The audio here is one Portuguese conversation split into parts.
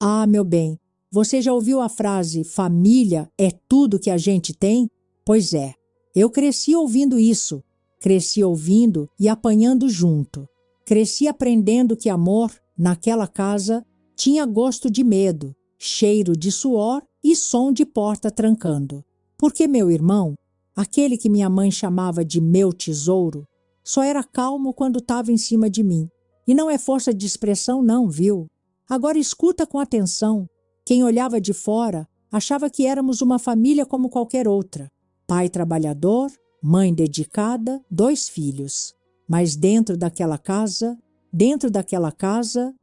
Ah, meu bem, você já ouviu a frase família é tudo que a gente tem? Pois é, eu cresci ouvindo isso. Cresci ouvindo e apanhando junto. Cresci aprendendo que amor, naquela casa, tinha gosto de medo, cheiro de suor e som de porta trancando. Porque meu irmão, aquele que minha mãe chamava de meu tesouro, só era calmo quando estava em cima de mim. E não é força de expressão não, viu? Agora escuta com atenção. Quem olhava de fora achava que éramos uma família como qualquer outra. Pai trabalhador, mãe dedicada, 2 filhos. Mas dentro daquela casa,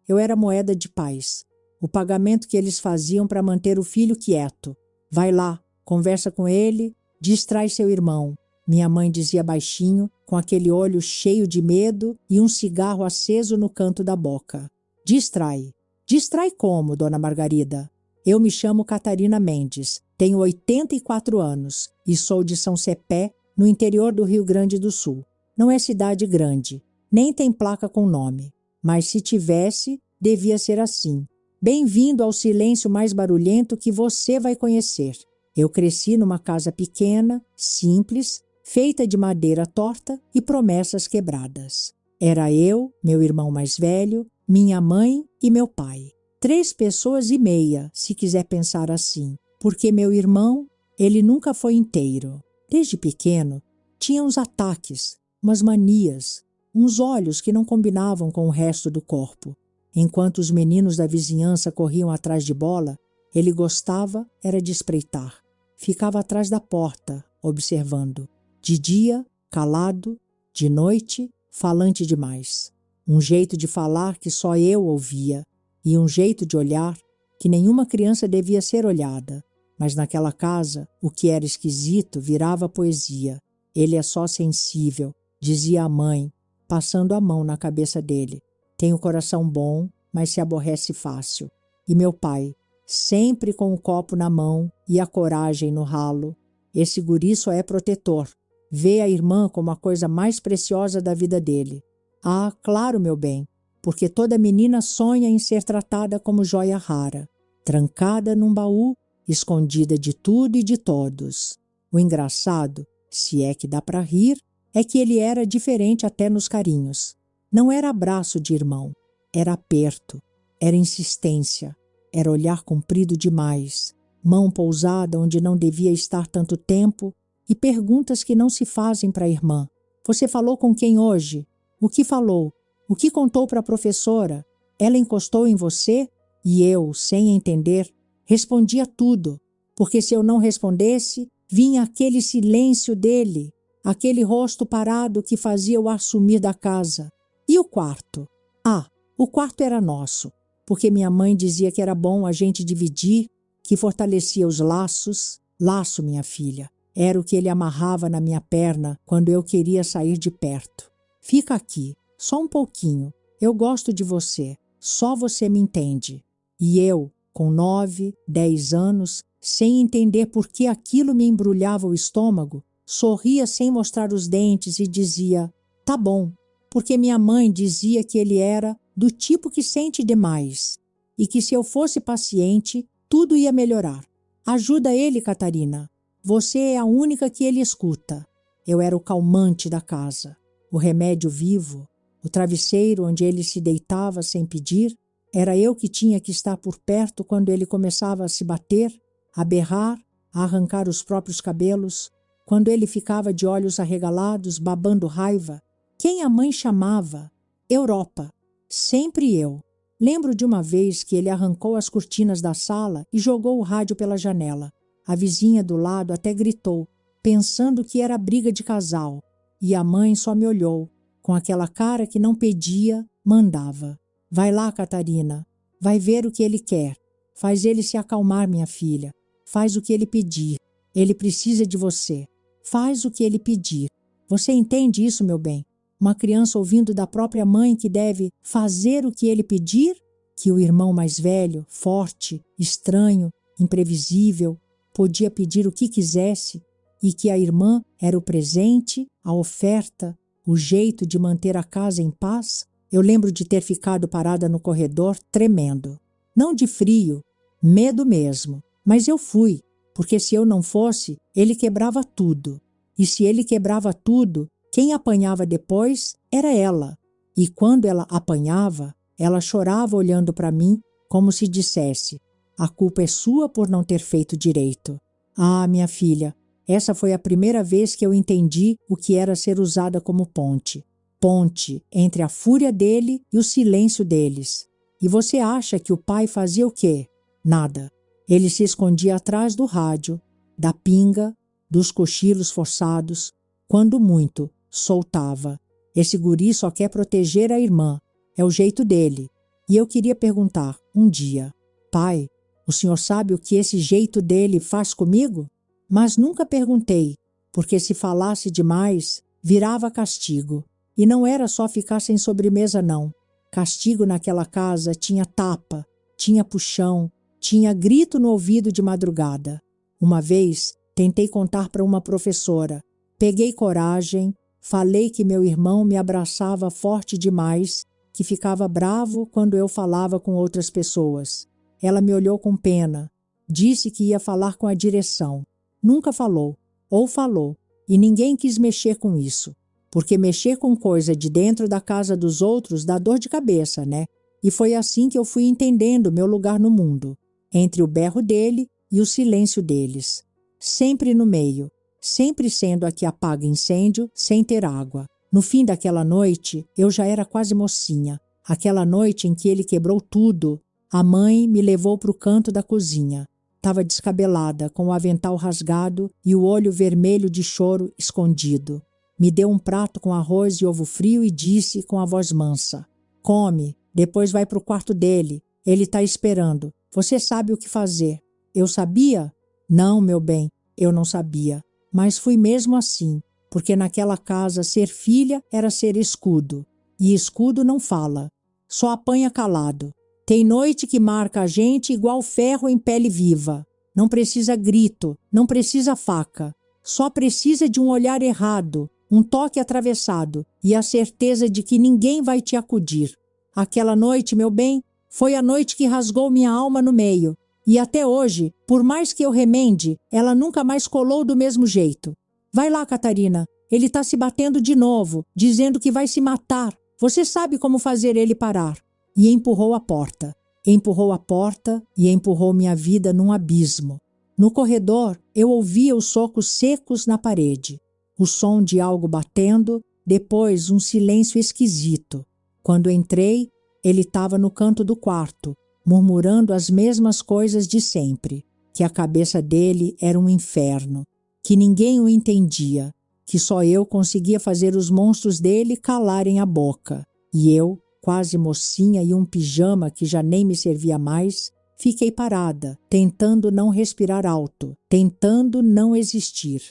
eu era moeda de paz. O pagamento que eles faziam para manter o filho quieto. Vai lá, conversa com ele, distrai seu irmão. Minha mãe dizia baixinho, com aquele olho cheio de medo e um cigarro aceso no canto da boca. Distrai. Distrai como, dona Margarida? Eu me chamo Catarina Mendes, tenho 84 anos e sou de São Cepé, no interior do Rio Grande do Sul. Não é cidade grande, nem tem placa com nome, mas se tivesse, devia ser assim. Bem-vindo ao silêncio mais barulhento que você vai conhecer. Eu cresci numa casa pequena, simples, feita de madeira torta e promessas quebradas. Era eu, meu irmão mais velho, minha mãe e meu pai. 3 pessoas e meia, se quiser pensar assim, porque meu irmão, ele nunca foi inteiro. Desde pequeno, tinha uns ataques, umas manias, uns olhos que não combinavam com o resto do corpo. Enquanto os meninos da vizinhança corriam atrás de bola, ele gostava era de espreitar. Ficava atrás da porta, observando. De dia, calado, de noite, falante demais. Um jeito de falar que só eu ouvia, e um jeito de olhar que nenhuma criança devia ser olhada. Mas naquela casa, o que era esquisito virava poesia. Ele é só sensível, dizia a mãe, passando a mão na cabeça dele. Tem o coração bom, mas se aborrece fácil. E meu pai, sempre com o copo na mão e a coragem no ralo. Esse guri só é protetor. Vê a irmã como a coisa mais preciosa da vida dele. Ah, claro, meu bem, porque toda menina sonha em ser tratada como joia rara, trancada num baú, escondida de tudo e de todos. O engraçado, se é que dá para rir, é que ele era diferente até nos carinhos. Não era abraço de irmão, era aperto, era insistência, era olhar comprido demais, mão pousada onde não devia estar tanto tempo e perguntas que não se fazem para a irmã. Você falou com quem hoje? O que falou? O que contou para a professora? Ela encostou em você? E eu, sem entender, respondia tudo, porque se eu não respondesse, vinha aquele silêncio dele, aquele rosto parado que fazia eu assumir da casa. E o quarto? Ah, o quarto era nosso, porque minha mãe dizia que era bom a gente dividir, que fortalecia os laços. Laço, minha filha, era o que ele amarrava na minha perna quando eu queria sair de perto. Fica aqui, só um pouquinho. Eu gosto de você, só você me entende. E eu, com 9, 10 anos, sem entender por que aquilo me embrulhava o estômago, sorria sem mostrar os dentes e dizia, tá bom, porque minha mãe dizia que ele era do tipo que sente demais e que se eu fosse paciente, tudo ia melhorar. Ajuda ele, Catarina. Você é a única que ele escuta. Eu era o calmante da casa, o remédio vivo, o travesseiro onde ele se deitava sem pedir. Era eu que tinha que estar por perto quando ele começava a se bater, a berrar, a arrancar os próprios cabelos, quando ele ficava de olhos arregalados, babando raiva. Quem a mãe chamava? Europa. Sempre eu. Lembro de uma vez que ele arrancou as cortinas da sala e jogou o rádio pela janela. A vizinha do lado até gritou, pensando que era briga de casal. E a mãe só me olhou, com aquela cara que não pedia, mandava. Vai lá, Catarina. Vai ver o que ele quer. Faz ele se acalmar, minha filha. Faz o que ele pedir. Ele precisa de você. Faz o que ele pedir. Você entende isso, meu bem? Uma criança ouvindo da própria mãe que deve fazer o que ele pedir? Que o irmão mais velho, forte, estranho, imprevisível, podia pedir o que quisesse e que a irmã era o presente, a oferta, o jeito de manter a casa em paz? Eu lembro de ter ficado parada no corredor, tremendo. Não de frio, medo mesmo. Mas eu fui, porque se eu não fosse, ele quebrava tudo. E se ele quebrava tudo, quem apanhava depois era ela. E quando ela apanhava, ela chorava olhando para mim como se dissesse: a culpa é sua por não ter feito direito. Ah, minha filha, essa foi a primeira vez que eu entendi o que era ser usada como ponte. Ponte entre a fúria dele e o silêncio deles. E você acha que o pai fazia o quê? Nada. Ele se escondia atrás do rádio, da pinga, dos cochilos forçados. Quando muito, soltava. Esse guri só quer proteger a irmã. É o jeito dele. E eu queria perguntar, um dia: pai, o senhor sabe o que esse jeito dele faz comigo? Mas nunca perguntei, porque se falasse demais, virava castigo. E não era só ficar sem sobremesa, não. Castigo naquela casa tinha tapa, tinha puxão, tinha grito no ouvido de madrugada. Uma vez, tentei contar para uma professora. Peguei coragem, falei que meu irmão me abraçava forte demais, que ficava bravo quando eu falava com outras pessoas. Ela me olhou com pena. Disse que ia falar com a direção. Nunca falou, ou falou, e ninguém quis mexer com isso. Porque mexer com coisa de dentro da casa dos outros dá dor de cabeça, né? E foi assim que eu fui entendendo meu lugar no mundo, entre o berro dele e o silêncio deles. Sempre no meio, sempre sendo a que apaga incêndio sem ter água. No fim daquela noite, eu já era quase mocinha. Aquela noite em que ele quebrou tudo, a mãe me levou para o canto da cozinha. Estava descabelada, com o avental rasgado e o olho vermelho de choro escondido. Me deu um prato com arroz e ovo frio e disse com a voz mansa: come, depois vai para o quarto dele. Ele está esperando. Você sabe o que fazer. Eu sabia? Não, meu bem, eu não sabia. Mas fui mesmo assim, porque naquela casa ser filha era ser escudo. E escudo não fala, só apanha calado. Tem noite que marca a gente igual ferro em pele viva. Não precisa grito, não precisa faca. Só precisa de um olhar errado, um toque atravessado e a certeza de que ninguém vai te acudir. Aquela noite, meu bem, foi a noite que rasgou minha alma no meio. E até hoje, por mais que eu remende, ela nunca mais colou do mesmo jeito. Vai lá, Catarina. Ele está se batendo de novo, dizendo que vai se matar. Você sabe como fazer ele parar. E empurrou a porta. Empurrou a porta e empurrou minha vida num abismo. No corredor, eu ouvia os socos secos na parede. O som de algo batendo, depois um silêncio esquisito. Quando entrei, ele estava no canto do quarto, murmurando as mesmas coisas de sempre, que a cabeça dele era um inferno, que ninguém o entendia, que só eu conseguia fazer os monstros dele calarem a boca. E eu, quase mocinha e um pijama que já nem me servia mais, fiquei parada, tentando não respirar alto, tentando não existir.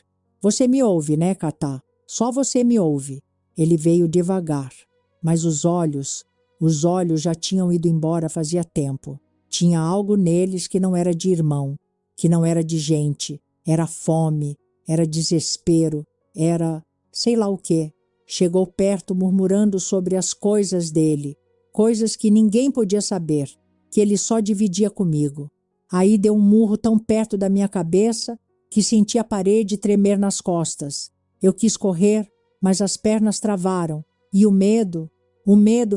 Você me ouve, né, Catá? Só você me ouve. Ele veio devagar, mas os olhos já tinham ido embora fazia tempo. Tinha algo neles que não era de irmão, que não era de gente. Era fome, era desespero, era sei lá o quê. Chegou perto murmurando sobre as coisas dele, coisas que ninguém podia saber, que ele só dividia comigo. Aí deu um murro tão perto da minha cabeça que senti a parede tremer nas costas. Eu quis correr, mas as pernas travaram, e o medo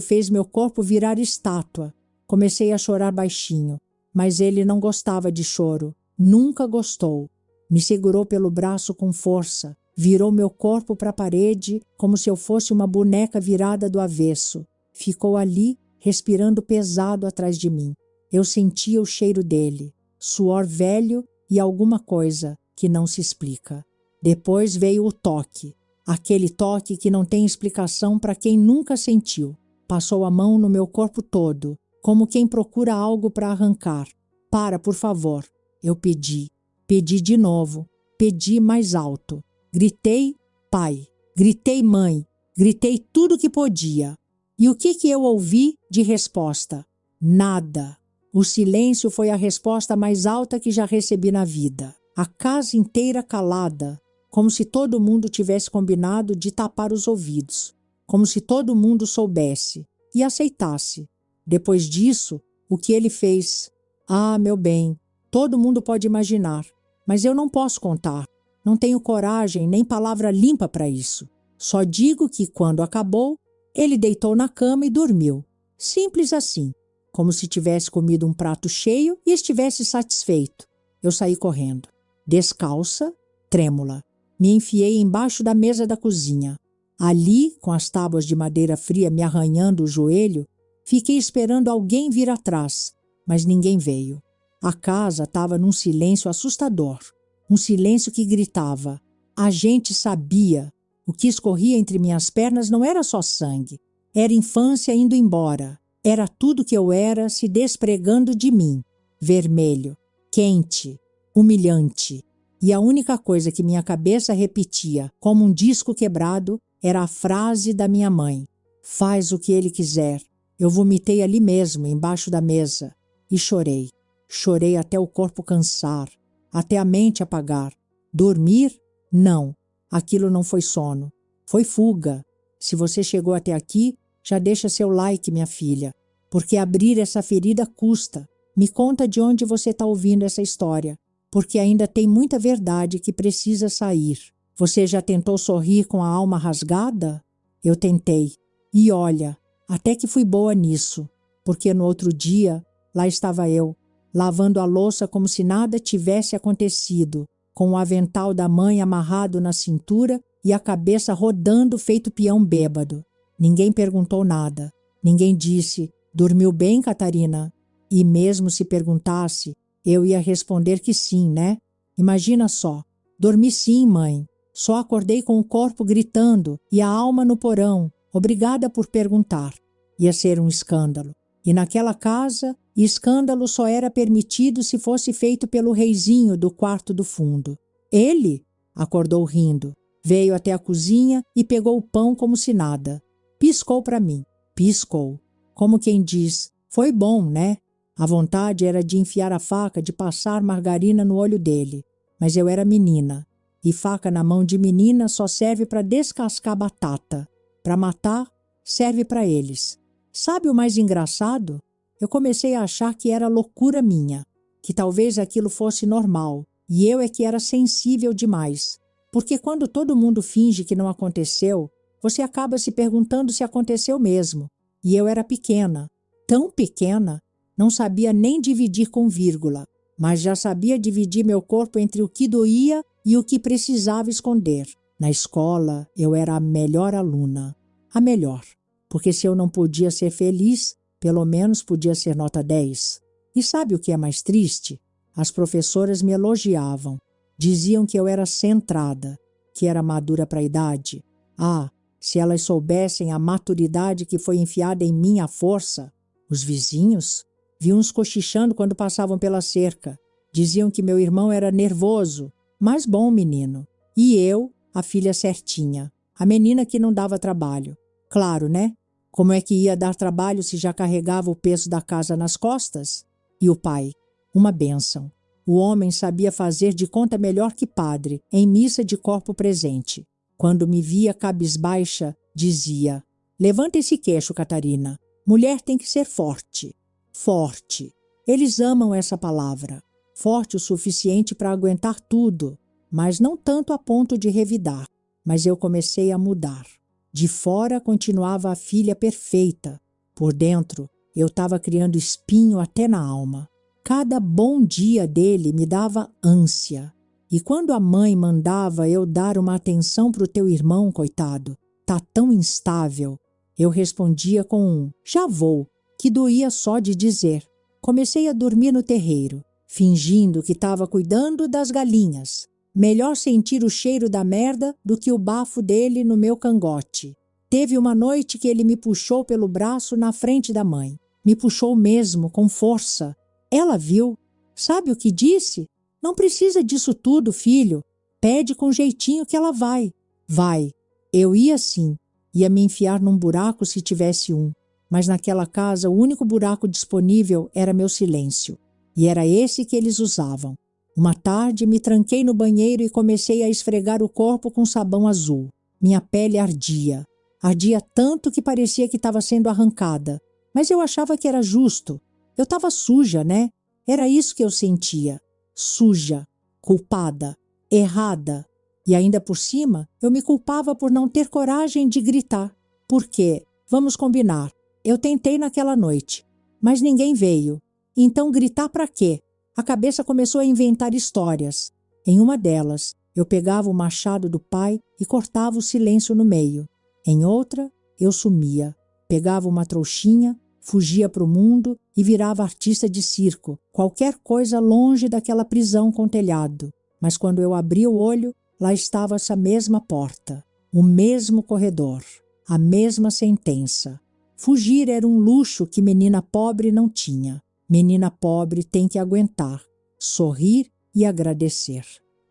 fez meu corpo virar estátua. Comecei a chorar baixinho, mas ele não gostava de choro, nunca gostou. Me segurou pelo braço com força, virou meu corpo para a parede como se eu fosse uma boneca virada do avesso. Ficou ali, respirando pesado atrás de mim. Eu sentia o cheiro dele, suor velho e alguma coisa que não se explica. Depois veio o toque, aquele toque que não tem explicação para quem nunca sentiu. Passou a mão no meu corpo todo, como quem procura algo para arrancar. Para, por favor. Eu pedi. Pedi de novo. Pedi mais alto. Gritei, pai. Gritei, mãe. Gritei tudo que podia. E o que eu ouvi de resposta? Nada. O silêncio foi a resposta mais alta que já recebi na vida. A casa inteira calada, como se todo mundo tivesse combinado de tapar os ouvidos, como se todo mundo soubesse e aceitasse. Depois disso, O que ele fez? Ah, meu bem, todo mundo pode imaginar, mas eu não posso contar. Não tenho coragem nem palavra limpa para isso. Só digo que, quando acabou, ele deitou na cama e dormiu. Simples assim, como se tivesse comido um prato cheio e estivesse satisfeito. Eu saí correndo. Descalça, trêmula. Me enfiei embaixo da mesa da cozinha. Ali, com as tábuas de madeira fria me arranhando o joelho, fiquei esperando alguém vir atrás, mas ninguém veio. A casa estava num silêncio assustador. Um silêncio que gritava. A gente sabia. O que escorria entre minhas pernas não era só sangue. Era infância indo embora. Era tudo que eu era se despregando de mim. Vermelho, quente, humilhante. E a única coisa que minha cabeça repetia, como um disco quebrado, era a frase da minha mãe. Faz o que ele quiser. Eu vomitei ali mesmo, embaixo da mesa. E chorei. Chorei até o corpo cansar, até a mente apagar. Dormir? Não. Aquilo não foi sono. Foi fuga. Se você chegou até aqui, já deixa seu like, minha filha. Porque abrir essa ferida custa. Me conta de onde você está ouvindo essa história. Porque ainda tem muita verdade que precisa sair. Você já tentou sorrir com a alma rasgada? Eu tentei. E olha, até que fui boa nisso. Porque no outro dia, lá estava eu, lavando a louça como se nada tivesse acontecido, com o avental da mãe amarrado na cintura e a cabeça rodando feito peão bêbado. Ninguém perguntou nada. Ninguém disse, dormiu bem, Catarina? E mesmo se perguntasse, eu ia responder que sim, né? Imagina só. Dormi sim, mãe. Só acordei com o corpo gritando e a alma no porão. Obrigada por perguntar. Ia ser um escândalo. E naquela casa, escândalo só era permitido se fosse feito pelo reizinho do quarto do fundo. Ele? Acordou rindo. Veio até a cozinha e pegou o pão como se nada. Piscou para mim. Piscou. Como quem diz, foi bom, né? A vontade era de enfiar a faca, de passar margarina no olho dele. Mas eu era menina. E faca na mão de menina só serve para descascar batata. Para matar, serve para eles. Sabe o mais engraçado? Eu comecei a achar que era loucura minha. Que talvez aquilo fosse normal. E eu é que era sensível demais. Porque quando todo mundo finge que não aconteceu, você acaba se perguntando se aconteceu mesmo. E eu era pequena. Tão pequena. Não sabia nem dividir com vírgula, mas já sabia dividir meu corpo entre o que doía e o que precisava esconder. Na escola, eu era a melhor aluna. A melhor, porque se eu não podia ser feliz, pelo menos podia ser nota 10. E sabe o que é mais triste? As professoras me elogiavam. Diziam que eu era centrada, que era madura para a idade. Ah, se elas soubessem a maturidade que foi enfiada em mim à força. Os vizinhos? Vi uns cochichando quando passavam pela cerca. Diziam que meu irmão era nervoso, mas bom menino. E eu, a filha certinha, a menina que não dava trabalho. Claro, né? Como é que ia dar trabalho se já carregava o peso da casa nas costas? E o pai? Uma bênção. O homem sabia fazer de conta melhor que padre, em missa de corpo presente. Quando me via cabisbaixa, dizia: levanta esse queixo, Catarina. Mulher tem que ser forte. Forte. Eles amam essa palavra. Forte o suficiente para aguentar tudo, mas não tanto a ponto de revidar. Mas eu comecei a mudar. De fora continuava a filha perfeita. Por dentro, eu estava criando espinho até na alma. Cada bom dia dele me dava ânsia. E quando a mãe mandava eu dar uma atenção para o teu irmão, coitado, tá tão instável, eu respondia com um já vou, que doía só de dizer. Comecei a dormir no terreiro, fingindo que estava cuidando das galinhas. Melhor sentir o cheiro da merda do que o bafo dele no meu cangote. Teve uma noite que ele me puxou pelo braço na frente da mãe. Me puxou mesmo, com força. Ela viu. Sabe o que disse? Não precisa disso tudo, filho. Pede com jeitinho que ela vai. Vai. Eu ia sim. Ia me enfiar num buraco se tivesse um. Mas naquela casa o único buraco disponível era meu silêncio. E era esse que eles usavam. Uma tarde me tranquei no banheiro e comecei a esfregar o corpo com sabão azul. Minha pele ardia. Ardia tanto que parecia que estava sendo arrancada. Mas eu achava que era justo. Eu estava suja, né? Era isso que eu sentia. Suja, culpada, errada. E ainda por cima, eu me culpava por não ter coragem de gritar. Porque, vamos combinar, eu tentei naquela noite, mas ninguém veio. Então gritar para quê? A cabeça começou a inventar histórias. Em uma delas, eu pegava o machado do pai e cortava o silêncio no meio. Em outra, eu sumia. Pegava uma trouxinha, fugia para o mundo e virava artista de circo, qualquer coisa longe daquela prisão com telhado. Mas quando eu abria o olho, lá estava essa mesma porta, o mesmo corredor, a mesma sentença. Fugir era um luxo que menina pobre não tinha. Menina pobre tem que aguentar, sorrir e agradecer.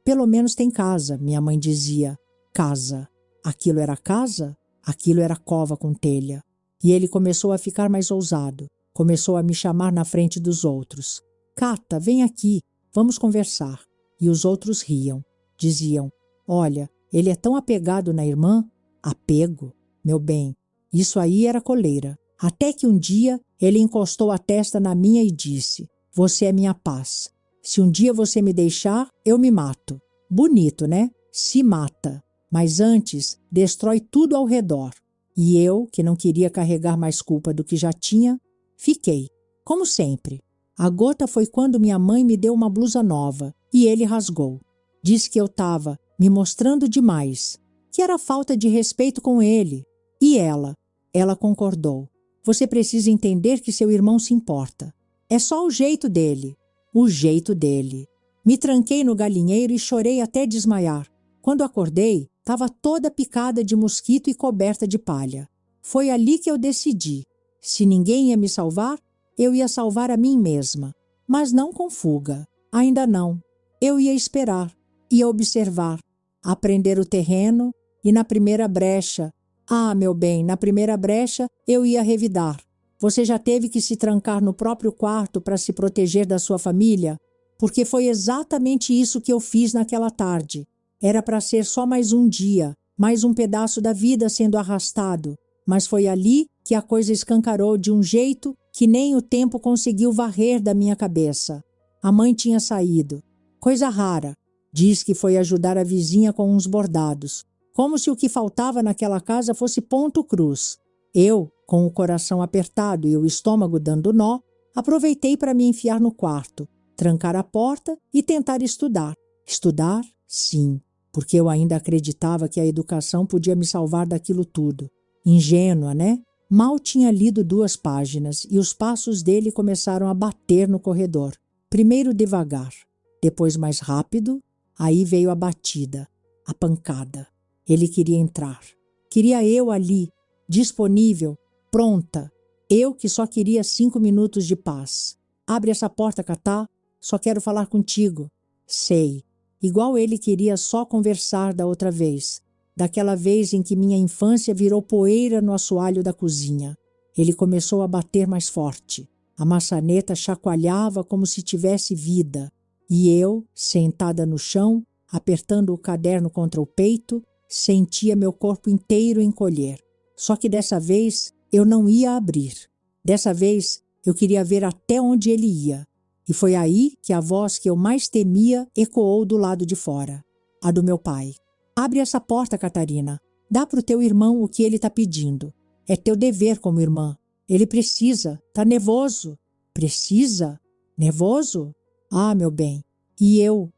Pelo menos tem casa, minha mãe dizia. Casa. Aquilo era casa? Aquilo era cova com telha. E ele começou a ficar mais ousado. Começou a me chamar na frente dos outros. Cata, vem aqui, vamos conversar. E os outros riam. Diziam, olha, ele é tão apegado na irmã. Apego? Meu bem, isso aí era coleira. Até que um dia ele encostou a testa na minha e disse, você é minha paz. Se um dia você me deixar, eu me mato. Bonito, né? Se mata. Mas antes, destrói tudo ao redor. E eu, que não queria carregar mais culpa do que já tinha, fiquei. Como sempre. A gota foi quando minha mãe me deu uma blusa nova e ele rasgou. Disse que eu estava me mostrando demais, que era falta de respeito com ele. E ela concordou. Você precisa entender que seu irmão se importa. É só o jeito dele. O jeito dele. Me tranquei no galinheiro e chorei até desmaiar. Quando acordei, estava toda picada de mosquito e coberta de palha. Foi ali que eu decidi. Se ninguém ia me salvar, eu ia salvar a mim mesma. Mas não com fuga. Ainda não. Eu ia esperar, ia observar, aprender o terreno e na primeira brecha, meu bem, na primeira brecha eu ia revidar. Você já teve que se trancar no próprio quarto para se proteger da sua família? Porque foi exatamente isso que eu fiz naquela tarde. Era para ser só mais um dia, mais um pedaço da vida sendo arrastado. Mas foi ali que a coisa escancarou de um jeito que nem o tempo conseguiu varrer da minha cabeça. A mãe tinha saído. Coisa rara. Diz que foi ajudar a vizinha com uns bordados. Como se o que faltava naquela casa fosse ponto cruz. Eu, com o coração apertado e o estômago dando nó, aproveitei para me enfiar no quarto, trancar a porta e tentar estudar. Estudar? Sim, porque eu ainda acreditava que a educação podia me salvar daquilo tudo. Ingênua, né? Mal tinha lido 2 páginas e os passos dele começaram a bater no corredor. Primeiro devagar, depois mais rápido, aí veio a batida, a pancada. Ele queria entrar. Queria eu ali, disponível, pronta. Eu que só queria 5 minutos de paz. Abre essa porta, Catá. Só quero falar contigo. Sei. Igual ele queria só conversar da outra vez. Daquela vez em que minha infância virou poeira no assoalho da cozinha. Ele começou a bater mais forte. A maçaneta chacoalhava como se tivesse vida. E eu, sentada no chão, apertando o caderno contra o peito, sentia meu corpo inteiro encolher. Só que dessa vez eu não ia abrir. Dessa vez eu queria ver até onde ele ia. E foi aí que a voz que eu mais temia ecoou do lado de fora. A do meu pai. Abre essa porta, Catarina. Dá para o teu irmão o que ele está pedindo. É teu dever como irmã. Ele precisa. Tá nervoso. Precisa? Nervoso? Meu bem. E eu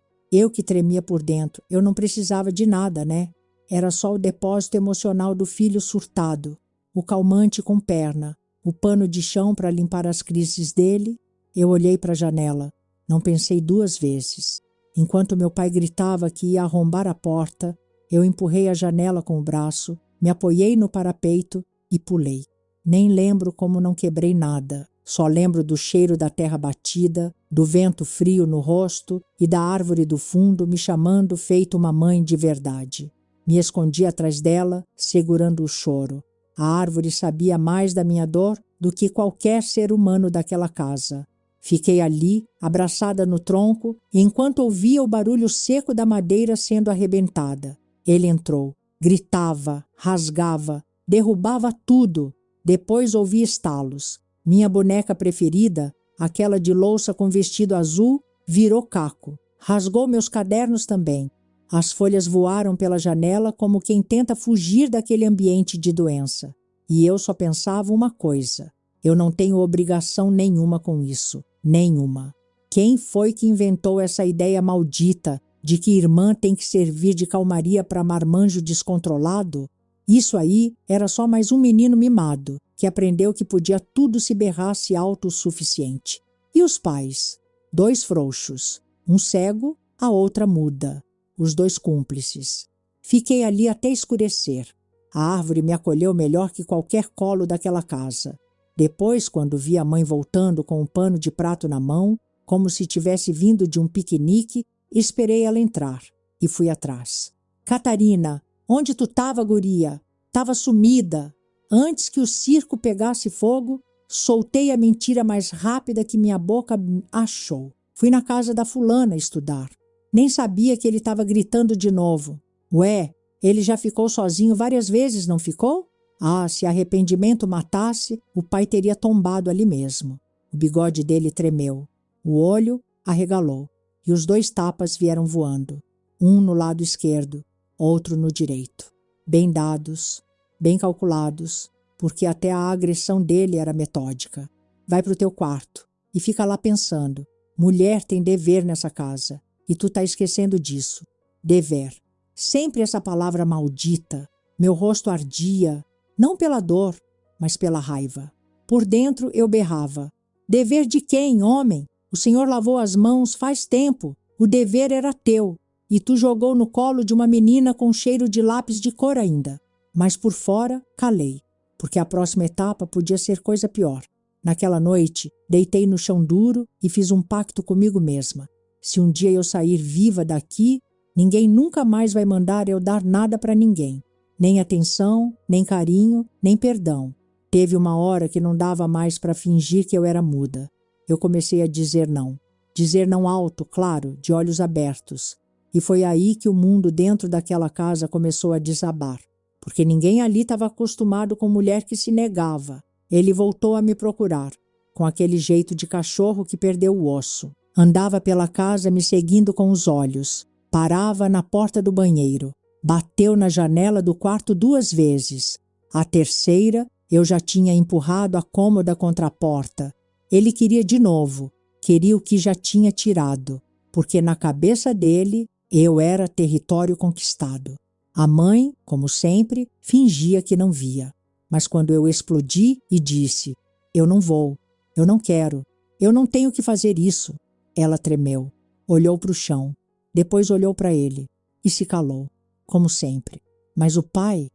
que tremia por dentro. Eu não precisava de nada, né? Era só o depósito emocional do filho surtado, o calmante com perna, o pano de chão para limpar as crises dele. Eu olhei para a janela. Não pensei 2 vezes. Enquanto meu pai gritava que ia arrombar a porta, eu empurrei a janela com o braço, me apoiei no parapeito e pulei. Nem lembro como não quebrei nada. Só lembro do cheiro da terra batida, do vento frio no rosto e da árvore do fundo me chamando feito uma mãe de verdade. Me escondi atrás dela, segurando o choro. A árvore sabia mais da minha dor do que qualquer ser humano daquela casa. Fiquei ali, abraçada no tronco, enquanto ouvia o barulho seco da madeira sendo arrebentada. Ele entrou, gritava, rasgava, derrubava tudo. Depois ouvi estalos. Minha boneca preferida, Aquela de louça com vestido azul virou caco. Rasgou meus cadernos também. As folhas voaram pela janela como quem tenta fugir daquele ambiente de doença. E eu só pensava uma coisa: eu não tenho obrigação nenhuma com isso. Nenhuma. Quem foi que inventou essa ideia maldita de que irmã tem que servir de calmaria para marmanjo descontrolado? Isso aí era só mais um menino mimado, que aprendeu que podia tudo se berrasse autossuficiente. E os pais? 2 frouxos. Um cego, a outra muda. Os 2 cúmplices. Fiquei ali até escurecer. A árvore me acolheu melhor que qualquer colo daquela casa. Depois, quando vi a mãe voltando com um pano de prato na mão, como se tivesse vindo de um piquenique, esperei ela entrar e fui atrás. Catarina, onde tu tava, guria? Tava sumida. Antes que o circo pegasse fogo, soltei a mentira mais rápida que minha boca achou. Fui na casa da fulana estudar. Nem sabia que ele estava gritando de novo. Ué, ele já ficou sozinho várias vezes, não ficou? Ah, se arrependimento matasse, o pai teria tombado ali mesmo. O bigode dele tremeu. O olho arregalou. E os 2 tapas vieram voando. Um no lado esquerdo, outro no direito. Bem dados, bem calculados, porque até a agressão dele era metódica. Vai pro teu quarto e fica lá pensando. Mulher tem dever nessa casa. E tu tá esquecendo disso. Dever. Sempre essa palavra maldita. Meu rosto ardia, não pela dor, mas pela raiva. Por dentro eu berrava. Dever de quem, homem? O senhor lavou as mãos faz tempo. O dever era teu. E tu jogou no colo de uma menina com cheiro de lápis de cor ainda. Mas por fora, calei. Porque a próxima etapa podia ser coisa pior. Naquela noite, deitei no chão duro e fiz um pacto comigo mesma. Se um dia eu sair viva daqui, ninguém nunca mais vai mandar eu dar nada para ninguém. Nem atenção, nem carinho, nem perdão. Teve uma hora que não dava mais para fingir que eu era muda. Eu comecei a dizer não. Dizer não alto, claro, de olhos abertos. E foi aí que o mundo dentro daquela casa começou a desabar. Porque ninguém ali estava acostumado com mulher que se negava. Ele voltou a me procurar, com aquele jeito de cachorro que perdeu o osso. Andava pela casa me seguindo com os olhos. Parava na porta do banheiro. Bateu na janela do quarto 2 vezes. A terceira, eu já tinha empurrado a cômoda contra a porta. Ele queria de novo. Queria o que já tinha tirado. Porque na cabeça dele, eu era território conquistado. A mãe, como sempre, fingia que não via. Mas quando eu explodi e disse, eu não vou, eu não quero, eu não tenho que fazer isso, ela tremeu, olhou para o chão, depois olhou para ele e se calou, como sempre. Mas o pai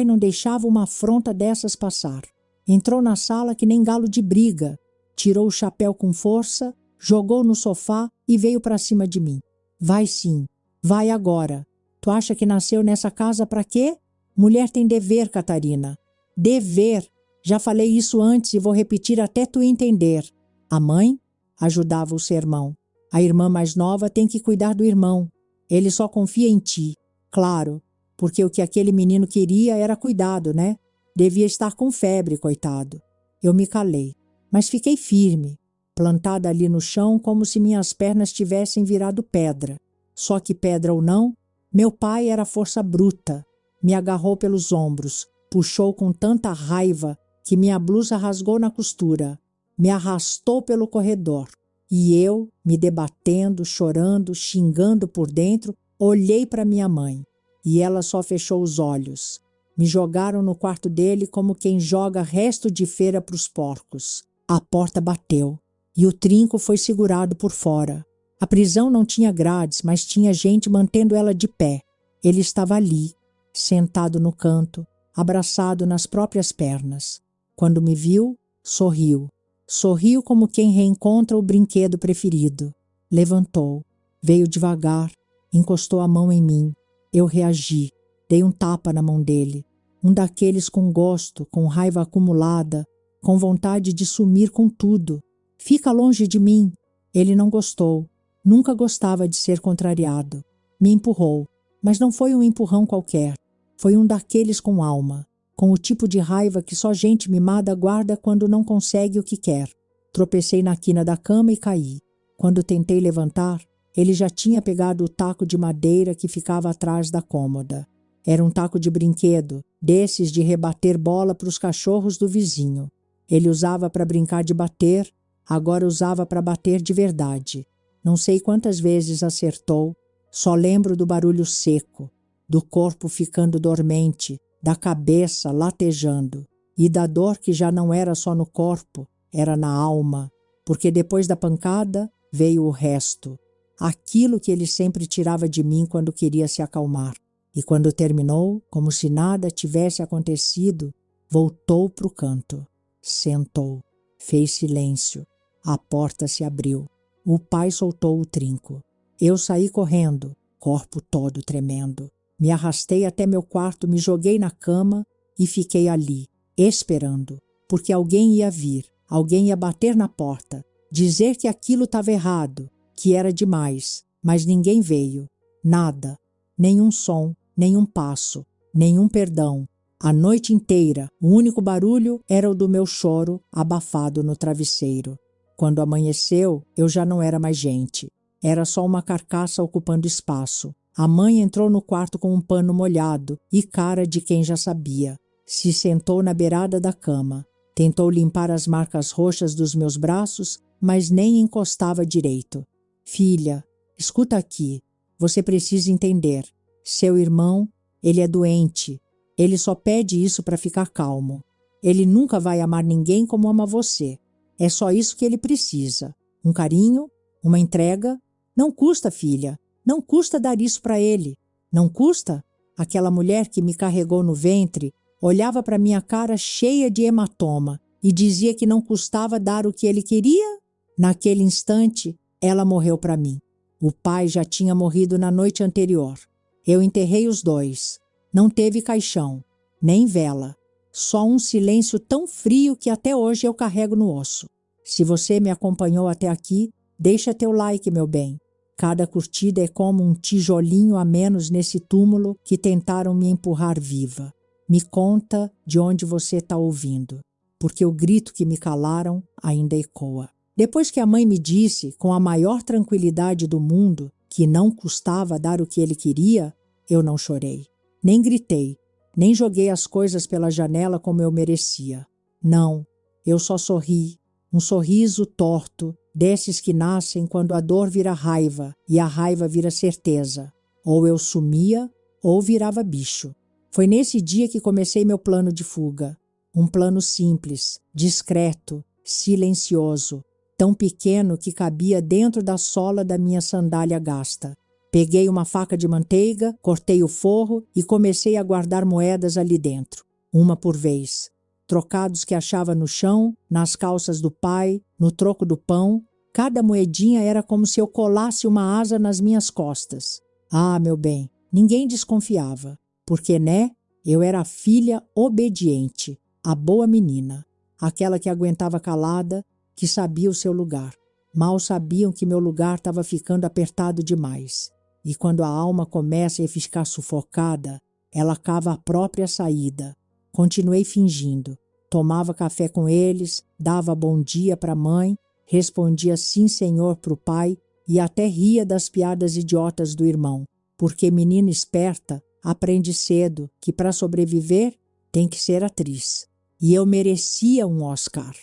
não deixava uma afronta dessas passar. Entrou na sala que nem galo de briga, tirou o chapéu com força, jogou no sofá e veio para cima de mim. Vai sim, vai agora. Tu acha que nasceu nessa casa para quê? Mulher tem dever, Catarina. Dever. Já falei isso antes e vou repetir até tu entender. A mãe ajudava o sermão. A irmã mais nova tem que cuidar do irmão. Ele só confia em ti. Claro, porque o que aquele menino queria era cuidado, né? Devia estar com febre, coitado. Eu me calei, mas fiquei firme, plantada ali no chão como se minhas pernas tivessem virado pedra. Só que pedra ou não, meu pai era força bruta. Me agarrou pelos ombros, puxou com tanta raiva que minha blusa rasgou na costura. Me arrastou pelo corredor. E eu, me debatendo, chorando, xingando por dentro, olhei para minha mãe. E ela só fechou os olhos. Me jogaram no quarto dele como quem joga resto de feira para os porcos. A porta bateu e o trinco foi segurado por fora. A prisão não tinha grades, mas tinha gente mantendo ela de pé. Ele estava ali, sentado no canto, abraçado nas próprias pernas. Quando me viu, sorriu. Sorriu como quem reencontra o brinquedo preferido. Levantou, veio devagar, encostou a mão em mim. Eu reagi, dei um tapa na mão dele. Um daqueles com gosto, com raiva acumulada, com vontade de sumir com tudo. Fica longe de mim. Ele não gostou. Nunca gostava de ser contrariado. Me empurrou, mas não foi um empurrão qualquer. Foi um daqueles com alma, com o tipo de raiva que só gente mimada guarda quando não consegue o que quer. Tropecei na quina da cama e caí. Quando tentei levantar, ele já tinha pegado o taco de madeira que ficava atrás da cômoda. Era um taco de brinquedo, desses de rebater bola para os cachorros do vizinho. Ele usava para brincar de bater, agora usava para bater de verdade. Não sei quantas vezes acertou, só lembro do barulho seco, do corpo ficando dormente, da cabeça latejando, e da dor que já não era só no corpo, era na alma, porque depois da pancada veio o resto, aquilo que ele sempre tirava de mim quando queria se acalmar. E quando terminou, como se nada tivesse acontecido, voltou para o canto, sentou, fez silêncio, a porta se abriu. O pai soltou o trinco. Eu saí correndo, corpo todo tremendo. Me arrastei até meu quarto, me joguei na cama e fiquei ali, esperando, porque alguém ia vir, alguém ia bater na porta, dizer que aquilo estava errado, que era demais, mas ninguém veio. Nada, nenhum som, nenhum passo, nenhum perdão. A noite inteira, o único barulho era o do meu choro abafado no travesseiro. Quando amanheceu, eu já não era mais gente. Era só uma carcaça ocupando espaço. A mãe entrou no quarto com um pano molhado e cara de quem já sabia. Se sentou na beirada da cama. Tentou limpar as marcas roxas dos meus braços, mas nem encostava direito. Filha, escuta aqui. Você precisa entender. Seu irmão, ele é doente. Ele só pede isso para ficar calmo. Ele nunca vai amar ninguém como ama você. É só isso que ele precisa. Um carinho, uma entrega. Não custa, filha. Não custa dar isso para ele. Não custa? Aquela mulher que me carregou no ventre olhava para minha cara cheia de hematoma e dizia que não custava dar o que ele queria? Naquele instante, ela morreu para mim. O pai já tinha morrido na noite anterior. Eu enterrei os dois. Não teve caixão, nem vela. Só um silêncio tão frio que até hoje eu carrego no osso. Se você me acompanhou até aqui, deixa teu like, meu bem. Cada curtida é como um tijolinho a menos nesse túmulo que tentaram me empurrar viva. Me conta de onde você está ouvindo, porque o grito que me calaram ainda ecoa. Depois que a mãe me disse, com a maior tranquilidade do mundo, que não custava dar o que ele queria, eu não chorei. Nem gritei, nem joguei as coisas pela janela como eu merecia. Não, eu só sorri, um sorriso torto, desses que nascem quando a dor vira raiva e a raiva vira certeza. Ou eu sumia, ou virava bicho. Foi nesse dia que comecei meu plano de fuga. Um plano simples, discreto, silencioso, tão pequeno que cabia dentro da sola da minha sandália gasta. Peguei uma faca de manteiga, cortei o forro e comecei a guardar moedas ali dentro, uma por vez. Trocados que achava no chão, nas calças do pai, no troco do pão. Cada moedinha era como se eu colasse uma asa nas minhas costas. Ah, meu bem, ninguém desconfiava, porque, né, eu era a filha obediente, a boa menina, aquela que aguentava calada, que sabia o seu lugar. Mal sabiam que meu lugar estava ficando apertado demais. E quando a alma começa a ficar sufocada, ela cava a própria saída. Continuei fingindo. Tomava café com eles, dava bom dia para a mãe, respondia sim senhor para o pai e até ria das piadas idiotas do irmão, porque menina esperta aprende cedo que para sobreviver tem que ser atriz. E eu merecia um Oscar.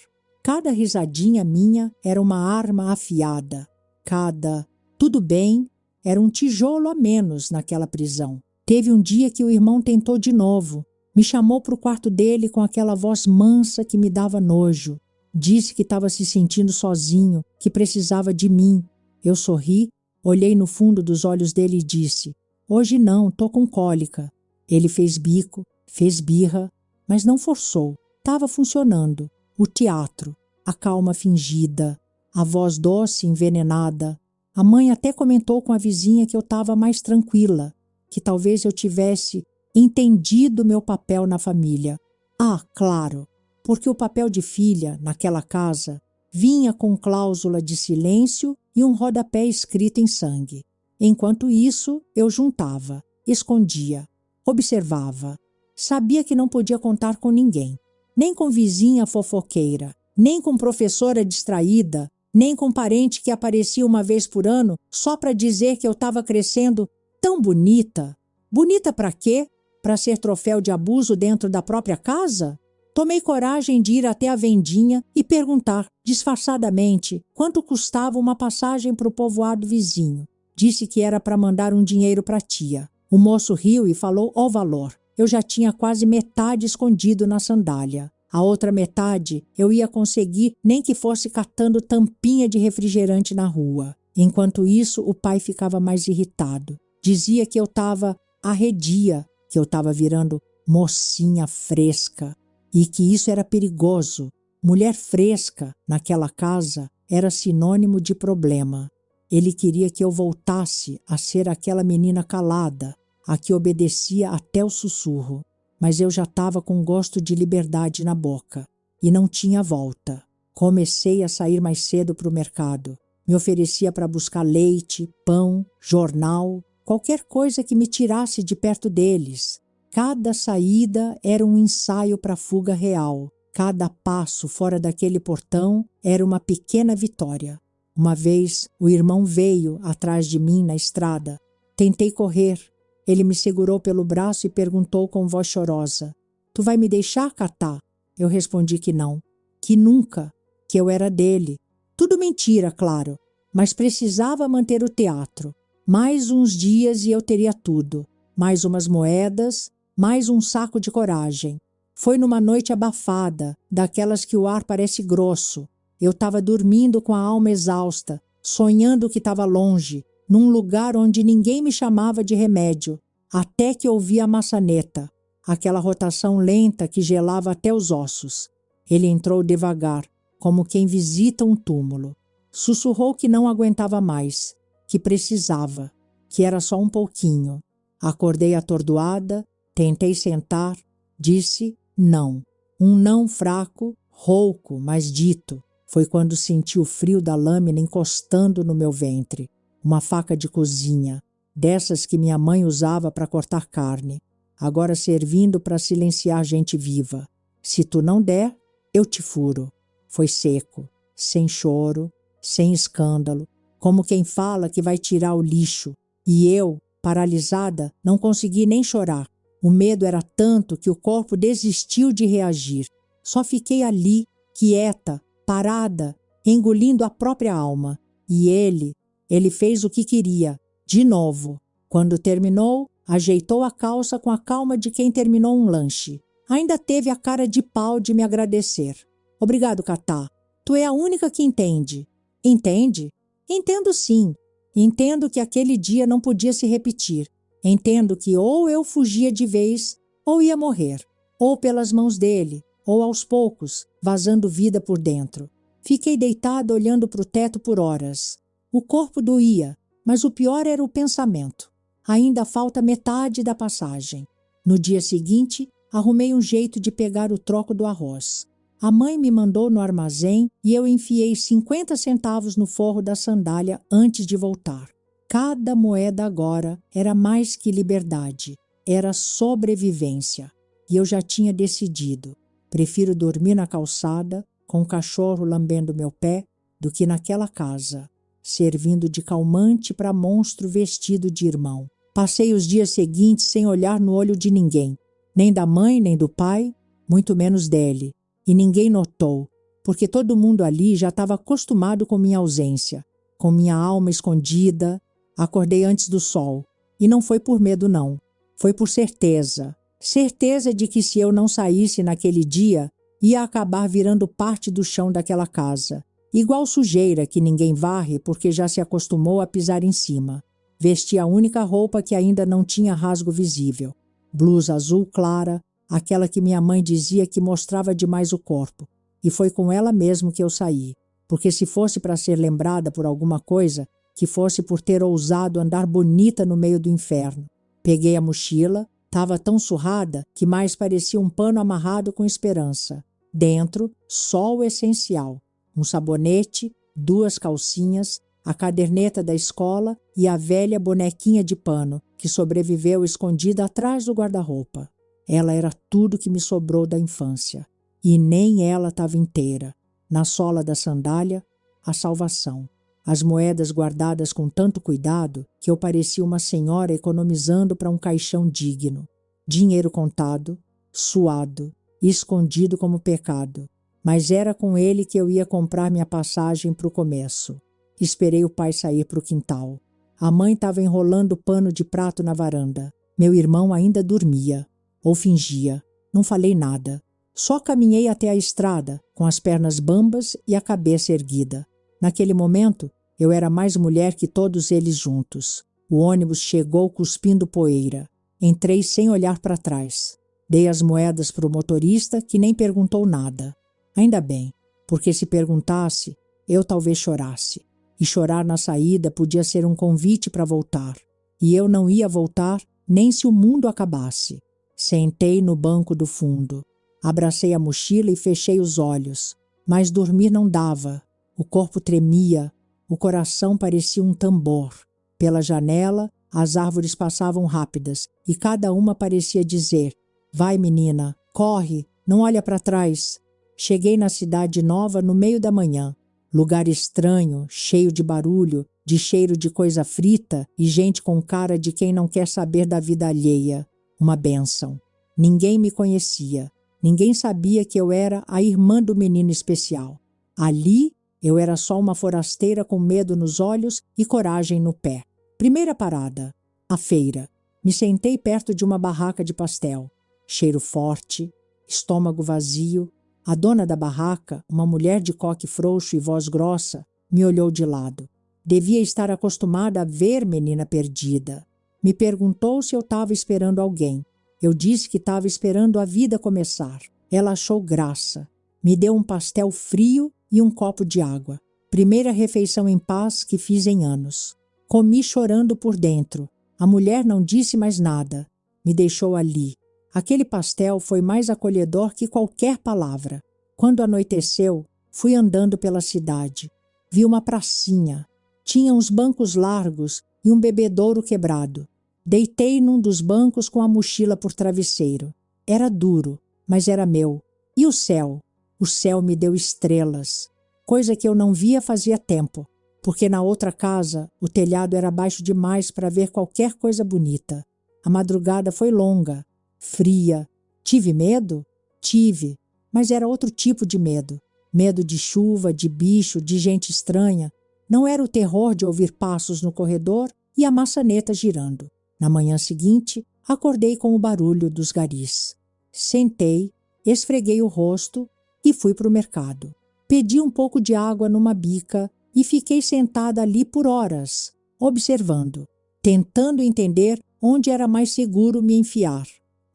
Cada risadinha minha era uma arma afiada. Cada tudo bem era um tijolo a menos naquela prisão. Teve um dia que o irmão tentou de novo. Me chamou para o quarto dele com aquela voz mansa que me dava nojo. Disse que estava se sentindo sozinho, que precisava de mim. Eu sorri, olhei no fundo dos olhos dele e disse: hoje não, tô com cólica. Ele fez bico, fez birra, mas não forçou. Estava funcionando. O teatro, a calma fingida, a voz doce envenenada. A mãe até comentou com a vizinha que eu estava mais tranquila, que talvez eu tivesse entendido meu papel na família. Ah, claro, porque o papel de filha, naquela casa, vinha com cláusula de silêncio e um rodapé escrito em sangue. Enquanto isso, eu juntava, escondia, observava. Sabia que não podia contar com ninguém, nem com vizinha fofoqueira, nem com professora distraída, nem com parente que aparecia uma vez por ano só para dizer que eu estava crescendo tão bonita. Bonita para quê? Para ser troféu de abuso dentro da própria casa? Tomei coragem de ir até a vendinha e perguntar, disfarçadamente, quanto custava uma passagem para o povoado vizinho. Disse que era para mandar um dinheiro para a tia. O moço riu e falou o valor. Eu já tinha quase metade escondido na sandália. A outra metade eu ia conseguir nem que fosse catando tampinha de refrigerante na rua. Enquanto isso, o pai ficava mais irritado. Dizia que eu estava arredia, que eu estava virando mocinha fresca e que isso era perigoso. Mulher fresca naquela casa era sinônimo de problema. Ele queria que eu voltasse a ser aquela menina calada, a que obedecia até o sussurro. Mas eu já estava com gosto de liberdade na boca e não tinha volta. Comecei a sair mais cedo para o mercado. Me oferecia para buscar leite, pão, jornal, qualquer coisa que me tirasse de perto deles. Cada saída era um ensaio para a fuga real. Cada passo fora daquele portão era uma pequena vitória. Uma vez, o irmão veio atrás de mim na estrada. Tentei correr. Ele me segurou pelo braço e perguntou com voz chorosa: "Tu vai me deixar, Catá?" Eu respondi que não, que nunca, que eu era dele. Tudo mentira, claro, mas precisava manter o teatro. Mais uns dias e eu teria tudo. Mais umas moedas, mais um saco de coragem. Foi numa noite abafada, daquelas que o ar parece grosso. Eu estava dormindo com a alma exausta, sonhando que estava longe, num lugar onde ninguém me chamava de remédio, até que ouvi a maçaneta, aquela rotação lenta que gelava até os ossos. Ele entrou devagar, como quem visita um túmulo. Sussurrou que não aguentava mais, que precisava, que era só um pouquinho. Acordei atordoada, tentei sentar, disse não. Um não fraco, rouco, mas dito. Foi quando senti o frio da lâmina encostando no meu ventre. Uma faca de cozinha, dessas que minha mãe usava para cortar carne, agora servindo para silenciar gente viva. Se tu não der, eu te furo. Foi seco, sem choro, sem escândalo, como quem fala que vai tirar o lixo. E eu, paralisada, não consegui nem chorar. O medo era tanto que o corpo desistiu de reagir. Só fiquei ali, quieta, parada, engolindo a própria alma. E ele fez o que queria, de novo. Quando terminou, ajeitou a calça com a calma de quem terminou um lanche. Ainda teve a cara de pau de me agradecer. Obrigado, Catá. Tu é a única que entende. Entende? Entendo sim. Entendo que aquele dia não podia se repetir. Entendo que ou eu fugia de vez, ou ia morrer. Ou pelas mãos dele, ou aos poucos, vazando vida por dentro. Fiquei deitada olhando para o teto por horas. O corpo doía, mas o pior era o pensamento. Ainda falta metade da passagem. No dia seguinte, arrumei um jeito de pegar o troco do arroz. A mãe me mandou no armazém e eu enfiei 50 centavos no forro da sandália antes de voltar. Cada moeda agora era mais que liberdade, era sobrevivência. E eu já tinha decidido. Prefiro dormir na calçada, com o cachorro lambendo meu pé, do que naquela casa, servindo de calmante para monstro vestido de irmão. Passei os dias seguintes sem olhar no olho de ninguém, nem da mãe, nem do pai, muito menos dele. E ninguém notou, porque todo mundo ali já estava acostumado com minha ausência, com minha alma escondida. Acordei antes do sol. E não foi por medo, não. Foi por certeza. Certeza de que se eu não saísse naquele dia, ia acabar virando parte do chão daquela casa. Igual sujeira que ninguém varre porque já se acostumou a pisar em cima. Vesti a única roupa que ainda não tinha rasgo visível. Blusa azul clara, aquela que minha mãe dizia que mostrava demais o corpo. E foi com ela mesmo que eu saí. Porque se fosse para ser lembrada por alguma coisa, que fosse por ter ousado andar bonita no meio do inferno. Peguei a mochila, estava tão surrada que mais parecia um pano amarrado com esperança. Dentro, só o essencial. Um sabonete, 2 calcinhas, a caderneta da escola e a velha bonequinha de pano, que sobreviveu escondida atrás do guarda-roupa. Ela era tudo que me sobrou da infância. E nem ela estava inteira. na sola da sandália, a salvação. As moedas guardadas com tanto cuidado que eu parecia uma senhora economizando para um caixão digno. Dinheiro contado, suado, escondido como pecado. Mas era com ele que eu ia comprar minha passagem para o começo. Esperei o pai sair para o quintal. A mãe estava enrolando pano de prato na varanda. Meu irmão ainda dormia, ou fingia. Não falei nada. Só caminhei até a estrada, com as pernas bambas e a cabeça erguida. Naquele momento, eu era mais mulher que todos eles juntos. O ônibus chegou cuspindo poeira. Entrei sem olhar para trás. Dei as moedas para o motorista, que nem perguntou nada. Ainda bem, porque se perguntasse, eu talvez chorasse. E chorar na saída podia ser um convite para voltar. E eu não ia voltar nem se o mundo acabasse. Sentei no banco do fundo. Abracei a mochila e fechei os olhos. Mas dormir não dava. O corpo tremia. O coração parecia um tambor. Pela janela, as árvores passavam rápidas e cada uma parecia dizer: vai, menina, corre, não olha para trás. Cheguei na cidade nova no meio da manhã. Lugar estranho, cheio de barulho, de cheiro de coisa frita e gente com cara de quem não quer saber da vida alheia. Uma bênção. Ninguém me conhecia. Ninguém sabia que eu era a irmã do menino especial. Ali, eu era só uma forasteira com medo nos olhos e coragem no pé. Primeira parada, a feira. Me sentei perto de uma barraca de pastel. Cheiro forte, estômago vazio. A dona da barraca, uma mulher de coque frouxo e voz grossa, me olhou de lado. Devia estar acostumada a ver menina perdida. Me perguntou se eu estava esperando alguém. Eu disse que estava esperando a vida começar. Ela achou graça. Me deu um pastel frio e um copo de água. Primeira refeição em paz que fiz em anos. Comi chorando por dentro. A mulher não disse mais nada. Me deixou ali. Aquele pastel foi mais acolhedor que qualquer palavra. Quando anoiteceu, fui andando pela cidade. Vi uma pracinha. Tinha uns bancos largos e um bebedouro quebrado. Deitei num dos bancos com a mochila por travesseiro. Era duro, mas era meu. E o céu? O céu me deu estrelas. Coisa que eu não via fazia tempo, porque na outra casa o telhado era baixo demais para ver qualquer coisa bonita. A madrugada foi longa, fria. Tive medo? Tive, mas era outro tipo de medo. Medo de chuva, de bicho, de gente estranha. Não era o terror de ouvir passos no corredor e a maçaneta girando. Na manhã seguinte, acordei com o barulho dos garis. Sentei, esfreguei o rosto e fui para o mercado. Pedi um pouco de água numa bica e fiquei sentada ali por horas, observando, tentando entender onde era mais seguro me enfiar.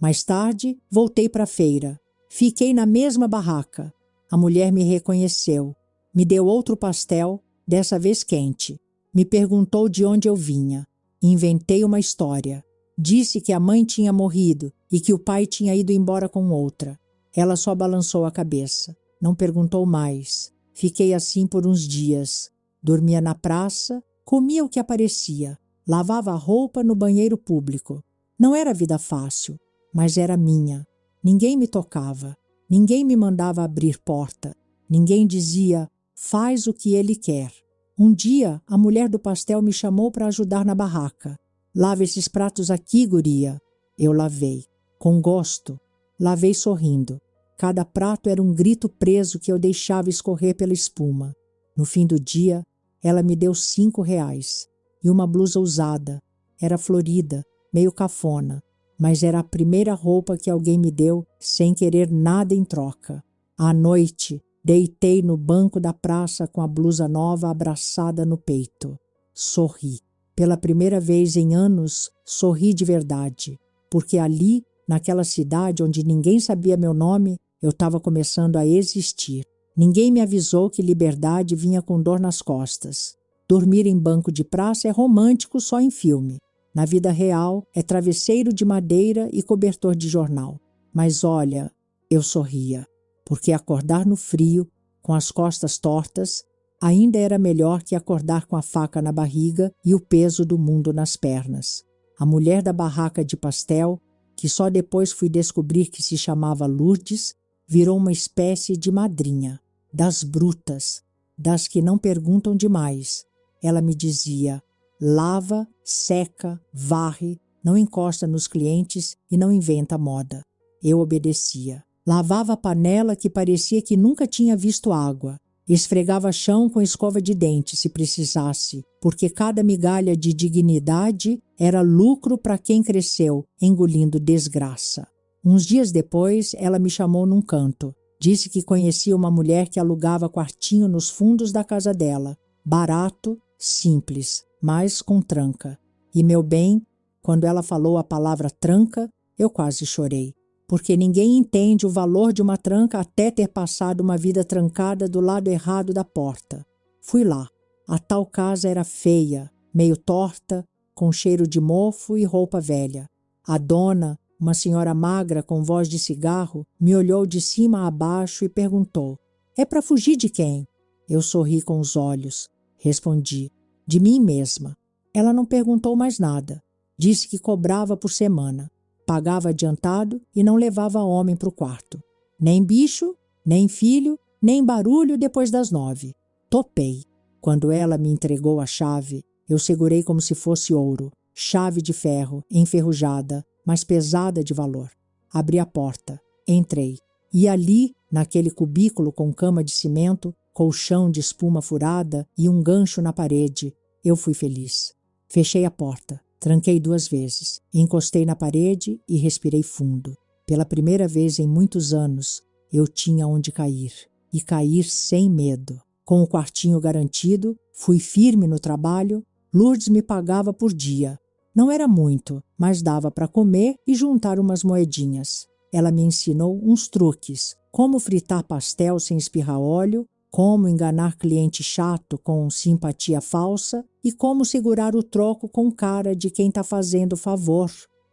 Mais tarde, voltei para a feira. Fiquei na mesma barraca. A mulher me reconheceu. Me deu outro pastel, dessa vez quente. Me perguntou de onde eu vinha. Inventei uma história. Disse que a mãe tinha morrido e que o pai tinha ido embora com outra. Ela só balançou a cabeça. Não perguntou mais. Fiquei assim por uns dias. Dormia na praça, comia o que aparecia. Lavava a roupa no banheiro público. Não era vida fácil, mas era minha. Ninguém me tocava. Ninguém me mandava abrir porta. Ninguém dizia, faz o que ele quer. Um dia, a mulher do pastel me chamou para ajudar na barraca. Lava esses pratos aqui, guria. Eu lavei. Com gosto. Lavei sorrindo. Cada prato era um grito preso que eu deixava escorrer pela espuma. No fim do dia, ela me deu R$5 e uma blusa usada. Era florida, meio cafona, mas era a primeira roupa que alguém me deu sem querer nada em troca. À noite, deitei no banco da praça com a blusa nova abraçada no peito. Sorri. Pela primeira vez em anos, sorri de verdade, porque ali, naquela cidade onde ninguém sabia meu nome, eu estava começando a existir. Ninguém me avisou que liberdade vinha com dor nas costas. Dormir em banco de praça é romântico só em filme. Na vida real, é travesseiro de madeira e cobertor de jornal. Mas olha, eu sorria, porque acordar no frio, com as costas tortas, ainda era melhor que acordar com a faca na barriga e o peso do mundo nas pernas. A mulher da barraca de pastel, que só depois fui descobrir que se chamava Lourdes, virou uma espécie de madrinha. das brutas, das que não perguntam demais. Ela me dizia: lava, seca, varre, não encosta nos clientes e não inventa moda. Eu obedecia. Lavava a panela que parecia que nunca tinha visto água. Esfregava chão com escova de dente, se precisasse, porque cada migalha de dignidade era lucro para quem cresceu, engolindo desgraça. Uns dias depois, ela me chamou num canto. Disse que conhecia uma mulher que alugava quartinho nos fundos da casa dela. Barato, simples, mas com tranca. E, meu bem, quando ela falou a palavra tranca, eu quase chorei. Porque ninguém entende o valor de uma tranca até ter passado uma vida trancada do lado errado da porta. Fui lá. A tal casa era feia, meio torta, com cheiro de mofo e roupa velha. A dona, uma senhora magra com voz de cigarro, me olhou de cima a baixo e perguntou: é para fugir de quem? Eu sorri com os olhos. Respondi: de mim mesma. Ela não perguntou mais nada. Disse que cobrava por semana. Pagava adiantado e não levava homem para o quarto. Nem bicho, nem filho, nem barulho depois das 9. Topei. Quando ela me entregou a chave, eu segurei como se fosse ouro. Chave de ferro, enferrujada, mas pesada de valor. Abri a porta. Entrei. E ali, naquele cubículo com cama de cimento, colchão de espuma furada e um gancho na parede, eu fui feliz. Fechei a porta. Tranquei 2 vezes, encostei na parede e respirei fundo. Pela primeira vez em muitos anos, eu tinha onde cair. E cair sem medo. Com o quartinho garantido, fui firme no trabalho. Lourdes me pagava por dia. Não era muito, mas dava para comer e juntar umas moedinhas. Ela me ensinou uns truques. Como fritar pastel sem espirrar óleo, como enganar cliente chato com simpatia falsa e como segurar o troco com cara de quem está fazendo favor.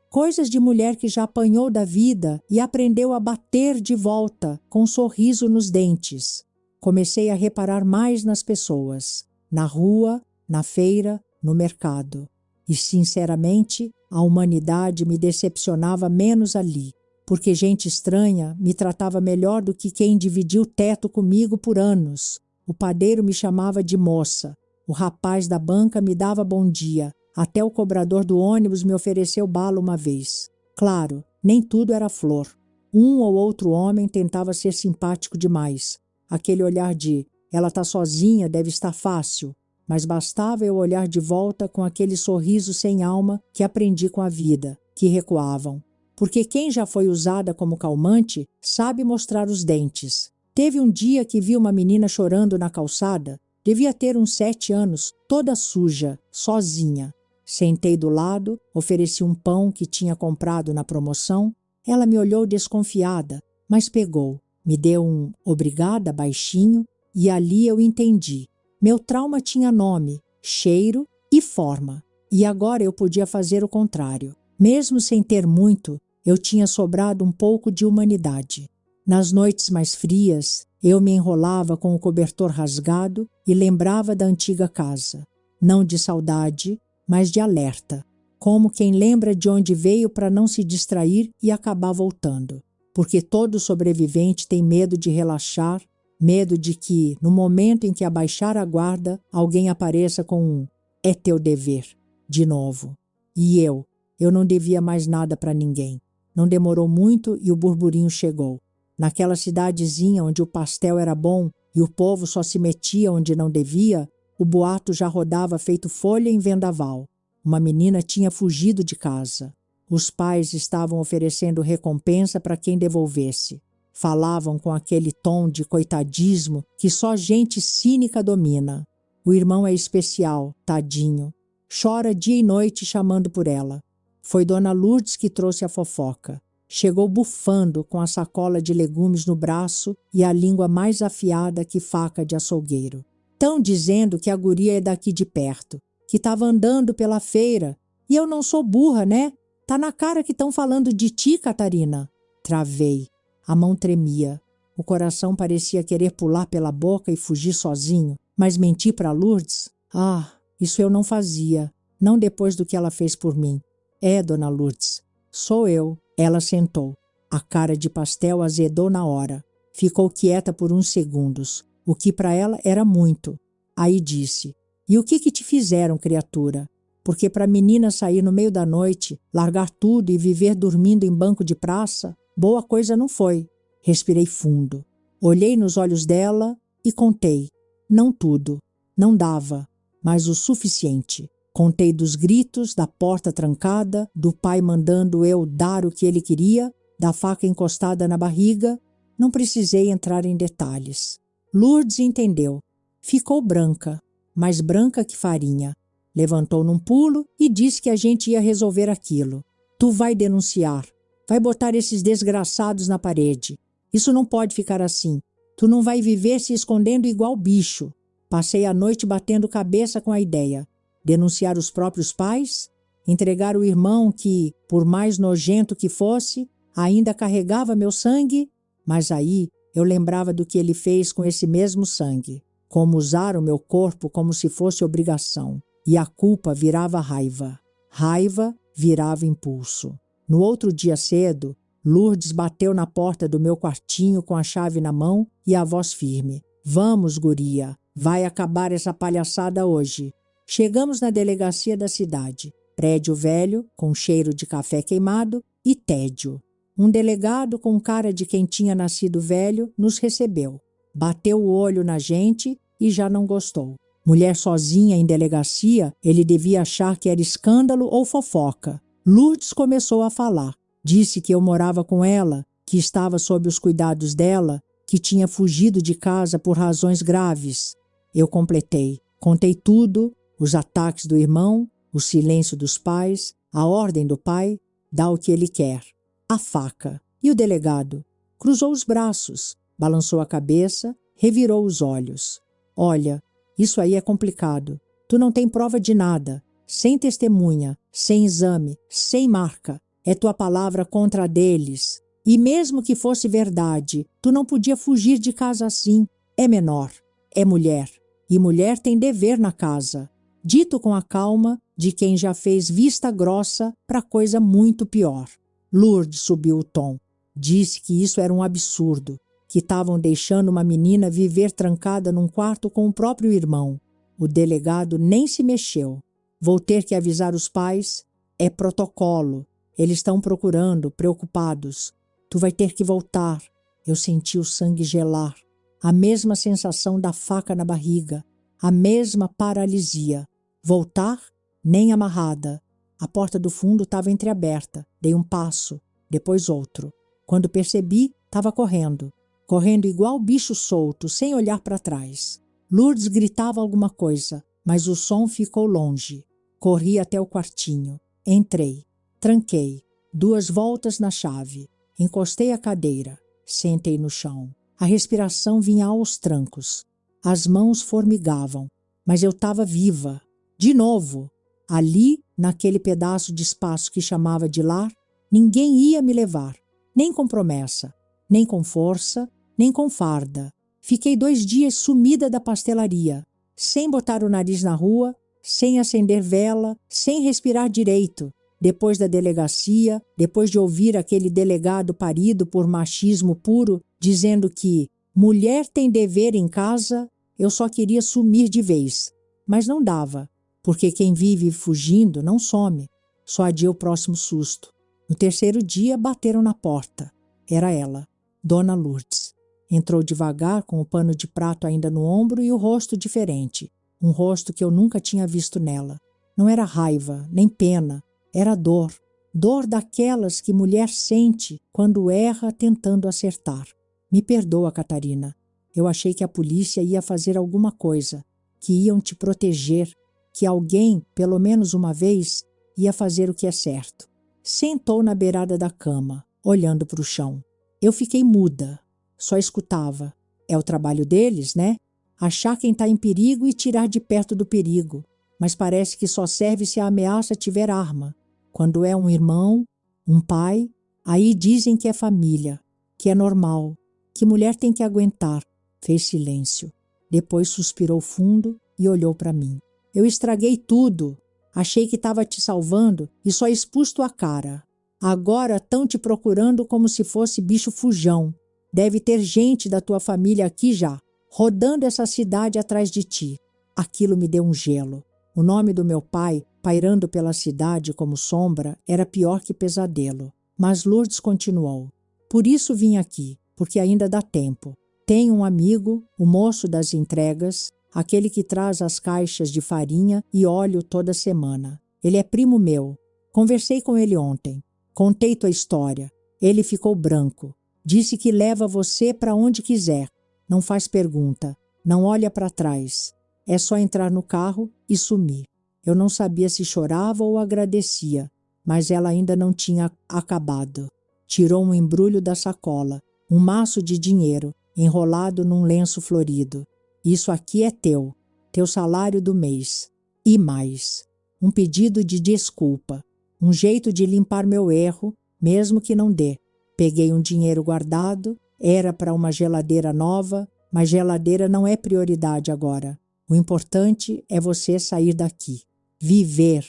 Coisas de mulher que já apanhou da vida e aprendeu a bater de volta com um sorriso nos dentes. Comecei a reparar mais nas pessoas, na rua, na feira, no mercado. E, sinceramente, a humanidade me decepcionava menos ali, porque gente estranha me tratava melhor do que quem dividiu o teto comigo por anos. O padeiro me chamava de moça, o rapaz da banca me dava bom dia, até o cobrador do ônibus me ofereceu bala uma vez. Claro, nem tudo era flor. Um ou outro homem tentava ser simpático demais. Aquele olhar de, ela está sozinha, deve estar fácil. Mas bastava eu olhar de volta com aquele sorriso sem alma que aprendi com a vida, que recuavam. Porque quem já foi usada como calmante sabe mostrar os dentes. Teve um dia que vi uma menina chorando na calçada, devia ter uns 7 anos, toda suja, sozinha. Sentei do lado, ofereci um pão que tinha comprado na promoção. Ela me olhou desconfiada, mas pegou. Me deu um obrigada baixinho e ali eu entendi. Meu trauma tinha nome, cheiro e forma. E agora eu podia fazer o contrário. Mesmo sem ter muito, eu tinha sobrado um pouco de humanidade. Nas noites mais frias, eu me enrolava com o cobertor rasgado e lembrava da antiga casa. Não de saudade, mas de alerta. Como quem lembra de onde veio para não se distrair e acabar voltando. Porque todo sobrevivente tem medo de relaxar, medo de que, no momento em que abaixar a guarda, alguém apareça com um "é teu dever", de novo. E eu não devia mais nada para ninguém. Não demorou muito e o burburinho chegou. Naquela cidadezinha onde o pastel era bom e o povo só se metia onde não devia, o boato já rodava feito folha em vendaval. Uma menina tinha fugido de casa. Os pais estavam oferecendo recompensa para quem devolvesse. Falavam com aquele tom de coitadismo que só gente cínica domina. O irmão é especial, tadinho. Chora dia e noite chamando por ela. Foi Dona Lourdes que trouxe a fofoca. Chegou bufando com a sacola de legumes no braço e a língua mais afiada que faca de açougueiro. Tão dizendo que a guria é daqui de perto, que estava andando pela feira. E eu não sou burra, né? Tá na cara que estão falando de ti, Catarina. Travei. A mão tremia. O coração parecia querer pular pela boca e fugir sozinho. Mas mentir para Lourdes? Ah, isso eu não fazia. Não depois do que ela fez por mim. É, Dona Lourdes. Sou eu. Ela sentou. A cara de pastel azedou na hora. Ficou quieta por uns segundos. o que para ela era muito. Aí disse: "E o que te fizeram, criatura? Porque para a menina sair no meio da noite, largar tudo e viver dormindo em banco de praça, boa coisa não foi." Respirei fundo. Olhei nos olhos dela e contei. Não tudo. Não dava, mas o suficiente. Contei dos gritos, da porta trancada, do pai mandando eu dar o que ele queria, da faca encostada na barriga. Não precisei entrar em detalhes. Lourdes entendeu. Ficou branca, mais branca que farinha. Levantou num pulo e disse que a gente ia resolver aquilo. Tu vai denunciar. Vai botar esses desgraçados na parede. Isso não pode ficar assim. Tu não vai viver se escondendo igual bicho. Passei a noite batendo cabeça com a ideia. Denunciar os próprios pais? Entregar o irmão que, por mais nojento que fosse, ainda carregava meu sangue? Mas aí eu lembrava do que ele fez com esse mesmo sangue. Como usar o meu corpo como se fosse obrigação. E a culpa virava raiva. Raiva virava impulso. No outro dia cedo, Lourdes bateu na porta do meu quartinho com a chave na mão e a voz firme. Vamos, guria, vai acabar essa palhaçada hoje. Chegamos na delegacia da cidade. Prédio velho, com cheiro de café queimado e tédio. Um delegado com cara de quem tinha nascido velho nos recebeu. Bateu o olho na gente e já não gostou. Mulher sozinha em delegacia, ele devia achar que era escândalo ou fofoca. Lourdes começou a falar. Disse que eu morava com ela, que estava sob os cuidados dela, que tinha fugido de casa por razões graves. Eu completei. Contei tudo, os ataques do irmão, o silêncio dos pais, a ordem do pai, dá o que ele quer. A faca. E o delegado? Cruzou os braços, balançou a cabeça, revirou os olhos. Olha, isso aí é complicado. Tu não tem prova de nada. Sem testemunha, sem exame, sem marca. É tua palavra contra a deles. E mesmo que fosse verdade, tu não podia fugir de casa assim. É menor, é mulher. E mulher tem dever na casa. Dito com a calma de quem já fez vista grossa para coisa muito pior. Lourdes subiu o tom. Disse que isso era um absurdo, que estavam deixando uma menina viver trancada num quarto com o próprio irmão. O delegado nem se mexeu. Vou ter que avisar os pais. É protocolo. Eles estão procurando, preocupados. Tu vai ter que voltar. Eu senti o sangue gelar. A mesma sensação da faca na barriga. A mesma paralisia. Voltar? Nem amarrada. A porta do fundo estava entreaberta. Dei um passo, depois outro. Quando percebi, estava correndo. Correndo igual bicho solto, sem olhar para trás. Lourdes gritava alguma coisa, mas o som ficou longe. Corri até o quartinho. Entrei. Tranquei. 2 voltas na chave. Encostei a cadeira. Sentei no chão. A respiração vinha aos trancos. As mãos formigavam. Mas eu estava viva. De novo. Ali, naquele pedaço de espaço que chamava de lar, ninguém ia me levar. Nem com promessa. Nem com força. Nem com farda. Fiquei 2 dias sumida da pastelaria. Sem botar o nariz na rua. Sem acender vela. Sem respirar direito. Depois da delegacia, depois de ouvir aquele delegado parido por machismo puro, dizendo que mulher tem dever em casa, eu só queria sumir de vez. Mas não dava, porque quem vive fugindo não some, só adia o próximo susto. No 3º dia, bateram na porta. Era ela, Dona Lourdes. Entrou devagar, com o pano de prato ainda no ombro e o rosto diferente. Um rosto que eu nunca tinha visto nela. Não era raiva, nem pena. Era dor. Dor daquelas que mulher sente quando erra tentando acertar. Me perdoa, Catarina. Eu achei que a polícia ia fazer alguma coisa, que iam te proteger, que alguém, pelo menos uma vez, ia fazer o que é certo. Sentou na beirada da cama, olhando para o chão. Eu fiquei muda. Só escutava. É o trabalho deles, né? Achar quem está em perigo e tirar de perto do perigo. Mas parece que só serve se a ameaça tiver arma. Quando é um irmão, um pai, aí dizem que é família, que é normal, que mulher tem que aguentar. Fez silêncio. Depois suspirou fundo e olhou para mim. Eu estraguei tudo. Achei que estava te salvando e só expus tua cara. Agora estão te procurando como se fosse bicho fujão. Deve ter gente da tua família aqui já. rodando essa cidade atrás de ti. Aquilo me deu um gelo. O nome do meu pai, pairando pela cidade como sombra, era pior que pesadelo. Mas Lourdes continuou. Por isso vim aqui, porque ainda dá tempo. Tenho um amigo, o moço das entregas, aquele que traz as caixas de farinha e óleo toda semana. Ele é primo meu. Conversei com ele ontem. Contei tua história. Ele ficou branco. Disse que leva você para onde quiser. Não faz pergunta. Não olha para trás. É só entrar no carro e sumir. Eu não sabia se chorava ou agradecia, mas ela ainda não tinha acabado. Tirou um embrulho da sacola, um maço de dinheiro, enrolado num lenço florido. Isso aqui é teu salário do mês. E mais, um pedido de desculpa, um jeito de limpar meu erro, mesmo que não dê. Peguei um dinheiro guardado, era para uma geladeira nova, mas geladeira não é prioridade agora. O importante é você sair daqui. Viver,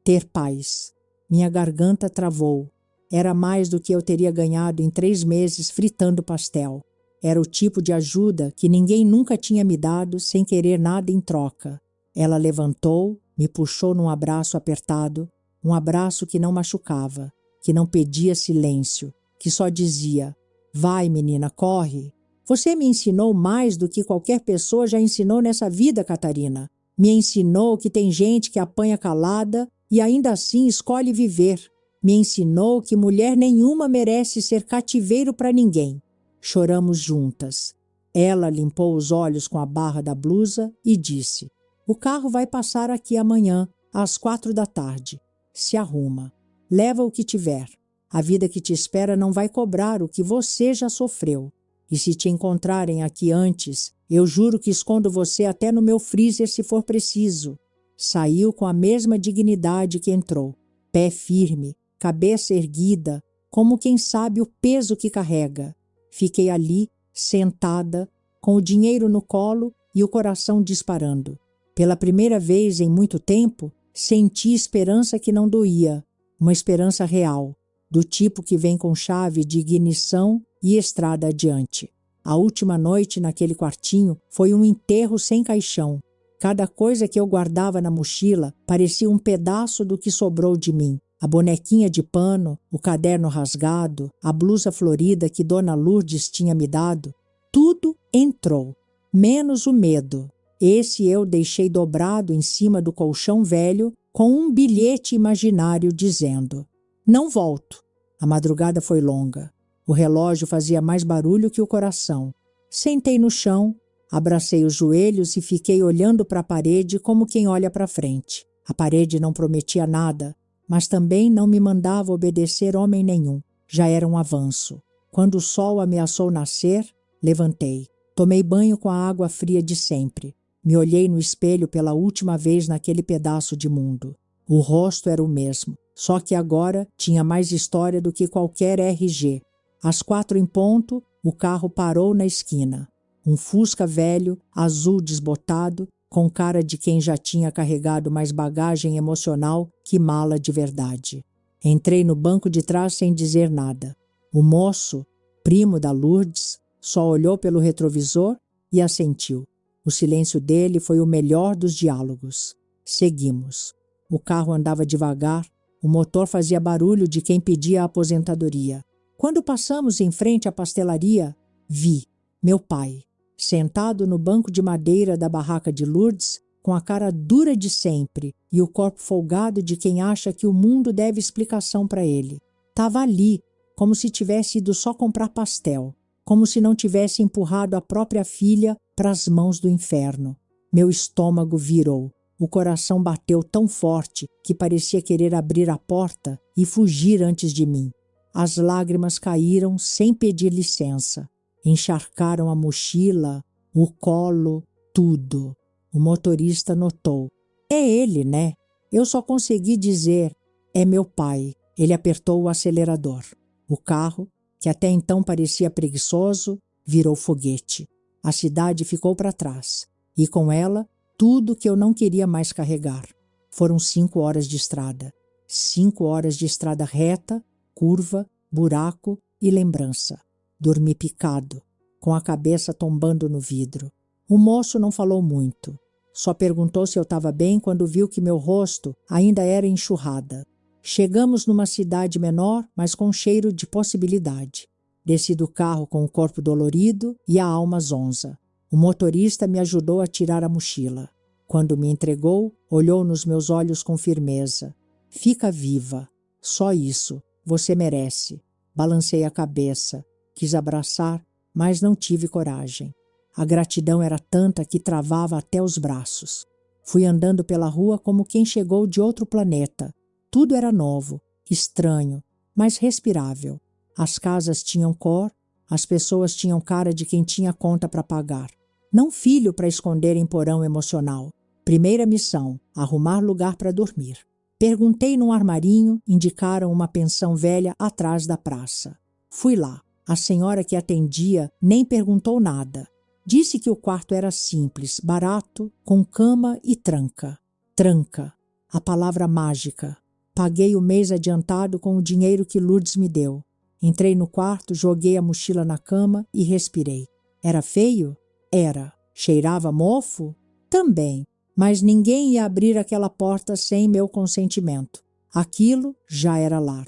ter paz. Minha garganta travou. Era mais do que eu teria ganhado em 3 meses fritando pastel. Era o tipo de ajuda que ninguém nunca tinha me dado sem querer nada em troca. Ela levantou, me puxou num abraço apertado, um abraço que não machucava, que não pedia silêncio, que só dizia: vai, menina, corre. Você me ensinou mais do que qualquer pessoa já ensinou nessa vida, Catarina. Me ensinou que tem gente que apanha calada e ainda assim escolhe viver. Me ensinou que mulher nenhuma merece ser cativeiro para ninguém. Choramos juntas. Ela limpou os olhos com a barra da blusa e disse: o carro vai passar aqui amanhã, às 4 da tarde. Se arruma. Leva o que tiver. A vida que te espera não vai cobrar o que você já sofreu. E se te encontrarem aqui antes, eu juro que escondo você até no meu freezer se for preciso. Saiu com a mesma dignidade que entrou. Pé firme, cabeça erguida, como quem sabe o peso que carrega. Fiquei ali, sentada, com o dinheiro no colo e o coração disparando. Pela primeira vez em muito tempo, senti esperança que não doía. Uma esperança real, do tipo que vem com chave de ignição e estrada adiante. A última noite naquele quartinho foi um enterro sem caixão. Cada coisa que eu guardava na mochila parecia um pedaço do que sobrou de mim. A bonequinha de pano, o caderno rasgado, a blusa florida que Dona Lourdes tinha me dado, tudo entrou, menos o medo. Esse eu deixei dobrado em cima do colchão velho com um bilhete imaginário dizendo: não volto. A madrugada foi longa. O relógio fazia mais barulho que o coração. Sentei no chão, abracei os joelhos e fiquei olhando para a parede como quem olha para frente. A parede não prometia nada, mas também não me mandava obedecer homem nenhum. Já era um avanço. Quando o sol ameaçou nascer, levantei. Tomei banho com a água fria de sempre. Me olhei no espelho pela última vez naquele pedaço de mundo. O rosto era o mesmo, só que agora tinha mais história do que qualquer RG. Às 4 em ponto, o carro parou na esquina. Um Fusca velho, azul desbotado, com cara de quem já tinha carregado mais bagagem emocional que mala de verdade. Entrei no banco de trás sem dizer nada. O moço, primo da Lourdes, só olhou pelo retrovisor e assentiu. O silêncio dele foi o melhor dos diálogos. Seguimos. O carro andava devagar, o motor fazia barulho de quem pedia a aposentadoria. Quando passamos em frente à pastelaria, vi meu pai, sentado no banco de madeira da barraca de Lourdes, com a cara dura de sempre e o corpo folgado de quem acha que o mundo deve explicação para ele. Tava ali, como se tivesse ido só comprar pastel, como se não tivesse empurrado a própria filha para as mãos do inferno. Meu estômago virou. O coração bateu tão forte que parecia querer abrir a porta e fugir antes de mim. As lágrimas caíram sem pedir licença. Encharcaram a mochila, o colo, tudo. O motorista notou. É ele, né? Eu só consegui dizer: é meu pai. Ele apertou o acelerador. O carro, que até então parecia preguiçoso, virou foguete. A cidade ficou para trás. E com ela, tudo que eu não queria mais carregar. Foram 5 horas de estrada. 5 horas de estrada reta, curva, buraco e lembrança. Dormi picado, com a cabeça tombando no vidro. O moço não falou muito. Só perguntou se eu estava bem quando viu que meu rosto ainda era enxurrada. Chegamos numa cidade menor, mas com cheiro de possibilidade. Desci do carro com o corpo dolorido e a alma zonza. O motorista me ajudou a tirar a mochila. Quando me entregou, olhou nos meus olhos com firmeza. Fica viva. Só isso. Você merece. Balancei a cabeça. Quis abraçar, mas não tive coragem. A gratidão era tanta que travava até os braços. Fui andando pela rua como quem chegou de outro planeta. Tudo era novo, estranho, mas respirável. As casas tinham cor, as pessoas tinham cara de quem tinha conta para pagar. Não filho para esconder em porão emocional. Primeira missão, arrumar lugar para dormir. Perguntei num armarinho, indicaram uma pensão velha atrás da praça. Fui lá. A senhora que atendia nem perguntou nada. Disse que o quarto era simples, barato, com cama e tranca. Tranca. A palavra mágica. Paguei o mês adiantado com o dinheiro que Lourdes me deu. Entrei no quarto, joguei a mochila na cama e respirei. Era feio? Era. Cheirava mofo? Também. Mas ninguém ia abrir aquela porta sem meu consentimento. Aquilo já era lar.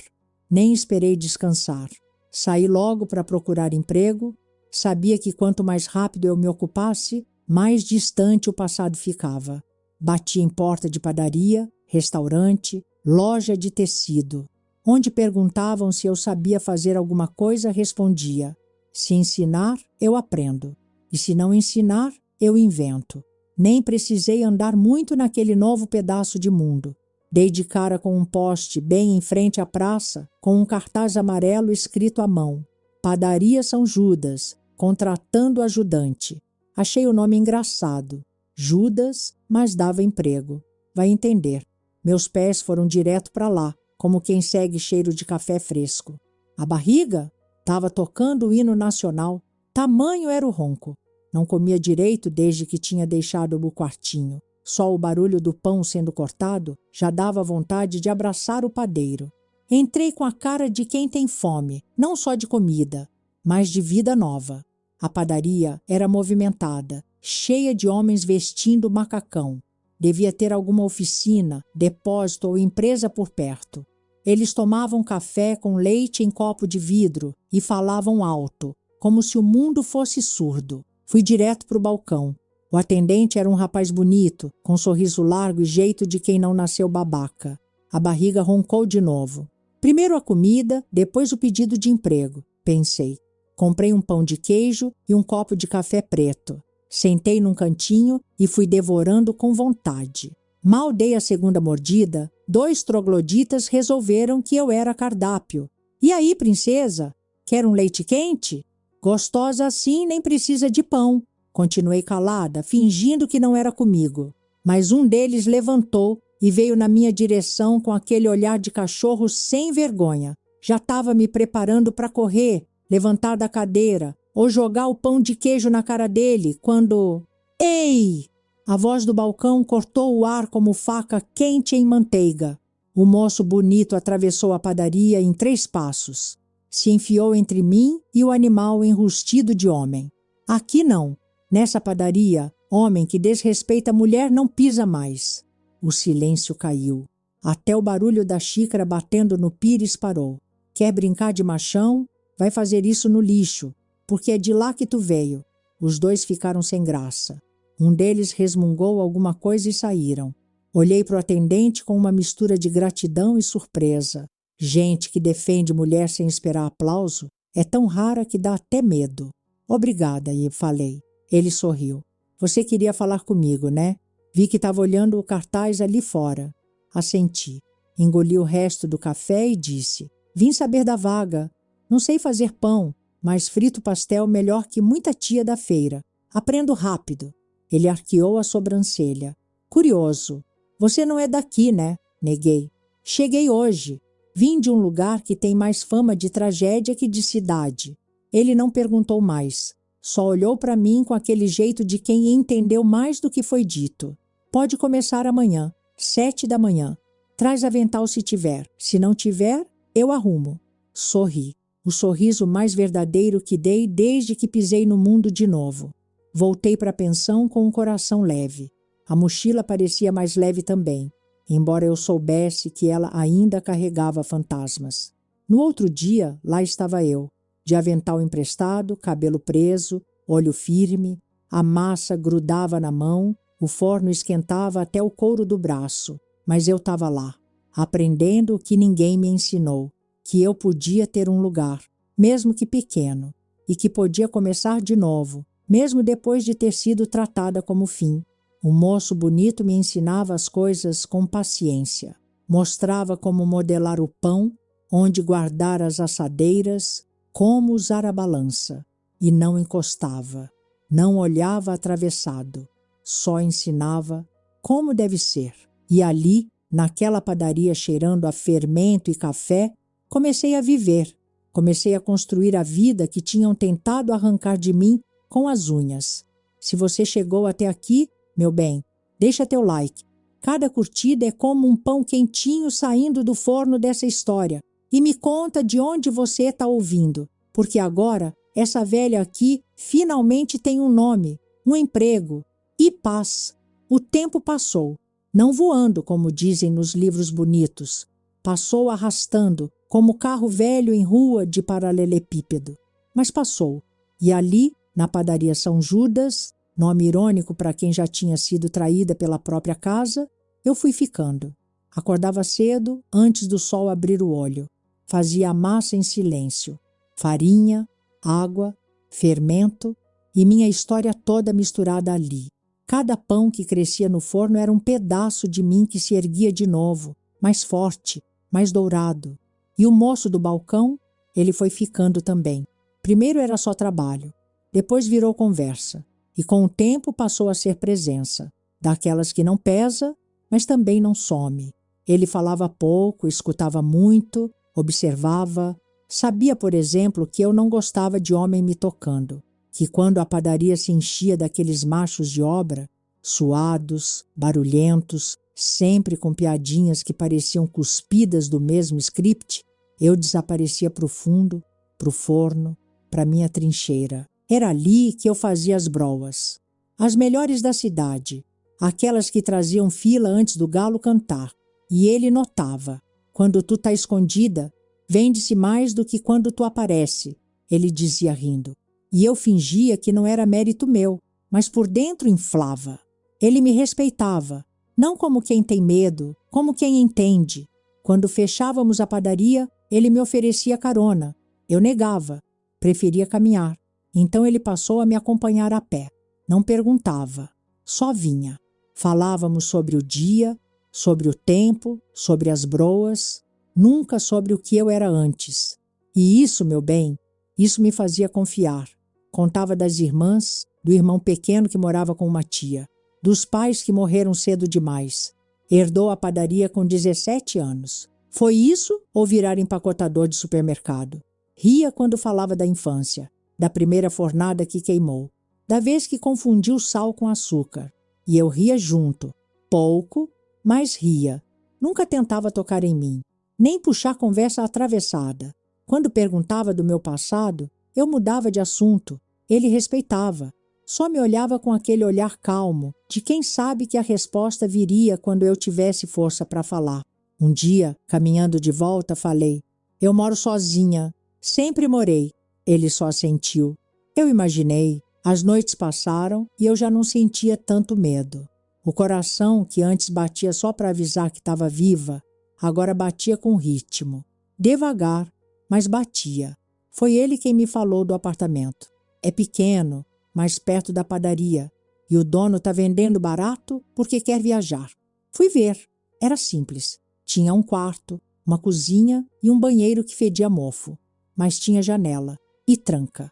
Nem esperei descansar. Saí logo para procurar emprego. Sabia que quanto mais rápido eu me ocupasse, mais distante o passado ficava. Bati em porta de padaria, restaurante, loja de tecido. Onde perguntavam se eu sabia fazer alguma coisa, respondia: se ensinar, eu aprendo. E se não ensinar, eu invento. Nem precisei andar muito naquele novo pedaço de mundo. Dei de cara com um poste bem em frente à praça, com um cartaz amarelo escrito à mão: Padaria São Judas, contratando ajudante. Achei o nome engraçado. Judas, mas dava emprego. Vai entender. Meus pés foram direto para lá, como quem segue cheiro de café fresco. A barriga? Tava tocando o hino nacional. Tamanho era o ronco. Não comia direito desde que tinha deixado o quartinho. Só o barulho do pão sendo cortado já dava vontade de abraçar o padeiro. Entrei com a cara de quem tem fome, não só de comida, mas de vida nova. A padaria era movimentada, cheia de homens vestindo macacão. Devia ter alguma oficina, depósito ou empresa por perto. Eles tomavam café com leite em copo de vidro e falavam alto, como se o mundo fosse surdo. Fui direto para o balcão. O atendente era um rapaz bonito, com sorriso largo e jeito de quem não nasceu babaca. A barriga roncou de novo. Primeiro a comida, depois o pedido de emprego, pensei. Comprei um pão de queijo e um copo de café preto. Sentei num cantinho e fui devorando com vontade. Mal dei a segunda mordida, 2 trogloditas resolveram que eu era cardápio. E aí, princesa? Quer um leite quente? Gostosa assim nem precisa de pão. Continuei calada, fingindo que não era comigo. Mas um deles levantou e veio na minha direção com aquele olhar de cachorro sem vergonha. Já estava me preparando para correr, levantar da cadeira ou jogar o pão de queijo na cara dele, quando... Ei! A voz do balcão cortou o ar como faca quente em manteiga. O moço bonito atravessou a padaria em 3 passos. Se enfiou entre mim e o animal enrustido de homem. Aqui não. Nessa padaria, homem que desrespeita a mulher não pisa mais. O silêncio caiu. Até o barulho da xícara batendo no pires parou. Quer brincar de machão? Vai fazer isso no lixo, porque é de lá que tu veio. Os 2 ficaram sem graça. Um deles resmungou alguma coisa e saíram. Olhei para o atendente com uma mistura de gratidão e surpresa. Gente que defende mulher sem esperar aplauso é tão rara que dá até medo. Obrigada, e falei. Ele sorriu. Você queria falar comigo, né? Vi que estava olhando o cartaz ali fora. Assenti. Engoli o resto do café e disse: vim saber da vaga. Não sei fazer pão, mas frito pastel melhor que muita tia da feira. Aprendo rápido. Ele arqueou a sobrancelha. Curioso. Você não é daqui, né? Neguei. Cheguei hoje. Vim de um lugar que tem mais fama de tragédia que de cidade. Ele não perguntou mais. Só olhou para mim com aquele jeito de quem entendeu mais do que foi dito. Pode começar amanhã, 7 da manhã. Traz avental se tiver. Se não tiver, eu arrumo. Sorri. O sorriso mais verdadeiro que dei desde que pisei no mundo de novo. Voltei para a pensão com o coração leve. A mochila parecia mais leve também, embora eu soubesse que ela ainda carregava fantasmas. No outro dia, lá estava eu, de avental emprestado, cabelo preso, olho firme, a massa grudava na mão, o forno esquentava até o couro do braço, mas eu estava lá, aprendendo o que ninguém me ensinou, que eu podia ter um lugar, mesmo que pequeno, e que podia começar de novo, mesmo depois de ter sido tratada como fim. Um moço bonito me ensinava as coisas com paciência, mostrava como modelar o pão, onde guardar as assadeiras, como usar a balança, e não encostava, não olhava atravessado, só ensinava como deve ser. E ali, naquela padaria cheirando a fermento e café, comecei a viver, comecei a construir a vida que tinham tentado arrancar de mim com as unhas. Se você chegou até aqui, meu bem, deixa teu like. Cada curtida é como um pão quentinho saindo do forno dessa história. E me conta de onde você está ouvindo, porque agora essa velha aqui finalmente tem um nome, um emprego e paz. O tempo passou, não voando como dizem nos livros bonitos, passou arrastando como carro velho em rua de paralelepípedo, mas passou. E ali, na padaria São Judas, nome irônico para quem já tinha sido traída pela própria casa, eu fui ficando. Acordava cedo, antes do sol abrir o olho. Fazia a massa em silêncio. Farinha, água, fermento e minha história toda misturada ali. Cada pão que crescia no forno era um pedaço de mim que se erguia de novo, mais forte, mais dourado. E o moço do balcão, ele foi ficando também. Primeiro era só trabalho, depois virou conversa. E com o tempo passou a ser presença, daquelas que não pesa, mas também não some. Ele falava pouco, escutava muito, observava. Sabia, por exemplo, que eu não gostava de homem me tocando, que quando a padaria se enchia daqueles machos de obra, suados, barulhentos, sempre com piadinhas que pareciam cuspidas do mesmo script, eu desaparecia para o fundo, para o forno, para minha trincheira. Era ali que eu fazia as broas. As melhores da cidade, aquelas que traziam fila antes do galo cantar. E ele notava. Quando tu tá escondida, vende-se mais do que quando tu aparece, ele dizia rindo. E eu fingia que não era mérito meu, mas por dentro inflava. Ele me respeitava, não como quem tem medo, como quem entende. Quando fechávamos a padaria, ele me oferecia carona. Eu negava, preferia caminhar. Então ele passou a me acompanhar a pé. Não perguntava, só vinha. Falávamos sobre o dia, sobre o tempo, sobre as broas, nunca sobre o que eu era antes. E isso, meu bem, isso me fazia confiar. Contava das irmãs, do irmão pequeno que morava com uma tia, dos pais que morreram cedo demais. Herdou a padaria com 17 anos. Foi isso ou virar empacotador de supermercado? Ria quando falava da infância, da primeira fornada que queimou, da vez que confundiu sal com açúcar. E eu ria junto, pouco, mas ria. Nunca tentava tocar em mim, nem puxar conversa atravessada. Quando perguntava do meu passado, eu mudava de assunto. Ele respeitava. Só me olhava com aquele olhar calmo, de quem sabe que a resposta viria quando eu tivesse força para falar. Um dia, caminhando de volta, falei: eu moro sozinha. Sempre morei. Ele só assentiu. Eu imaginei. As noites passaram e eu já não sentia tanto medo. O coração, que antes batia só para avisar que estava viva, agora batia com ritmo. Devagar, mas batia. Foi ele quem me falou do apartamento. É pequeno, mais perto da padaria, e o dono está vendendo barato porque quer viajar. Fui ver. Era simples. Tinha um quarto, uma cozinha e um banheiro que fedia mofo. Mas tinha janela e tranca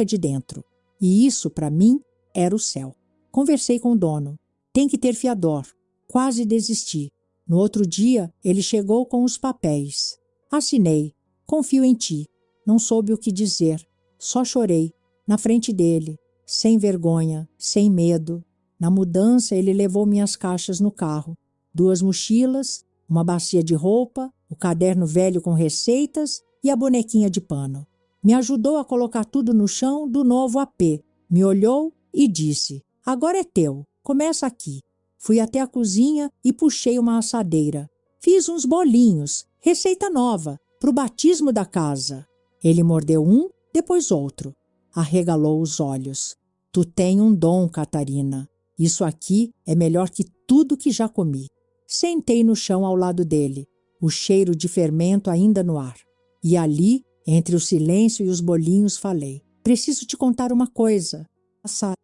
de dentro. E isso, para mim, era o céu. Conversei com o dono. Tem que ter fiador. Quase desisti. No outro dia, ele chegou com os papéis. Assinei. Confio em ti. Não soube o que dizer. Só chorei. Na frente dele. Sem vergonha, sem medo. Na mudança, ele levou minhas caixas no carro. 2 mochilas, uma bacia de roupa, o caderno velho com receitas e a bonequinha de pano. Me ajudou a colocar tudo no chão do novo AP. Me olhou e disse: agora é teu, começa aqui. Fui até a cozinha e puxei uma assadeira. Fiz uns bolinhos, receita nova, pro batismo da casa. Ele mordeu um, depois outro. Arregalou os olhos. Tu tem um dom, Catarina. Isso aqui é melhor que tudo que já comi. Sentei no chão ao lado dele, o cheiro de fermento ainda no ar. E ali, entre o silêncio e os bolinhos, falei: preciso te contar uma coisa.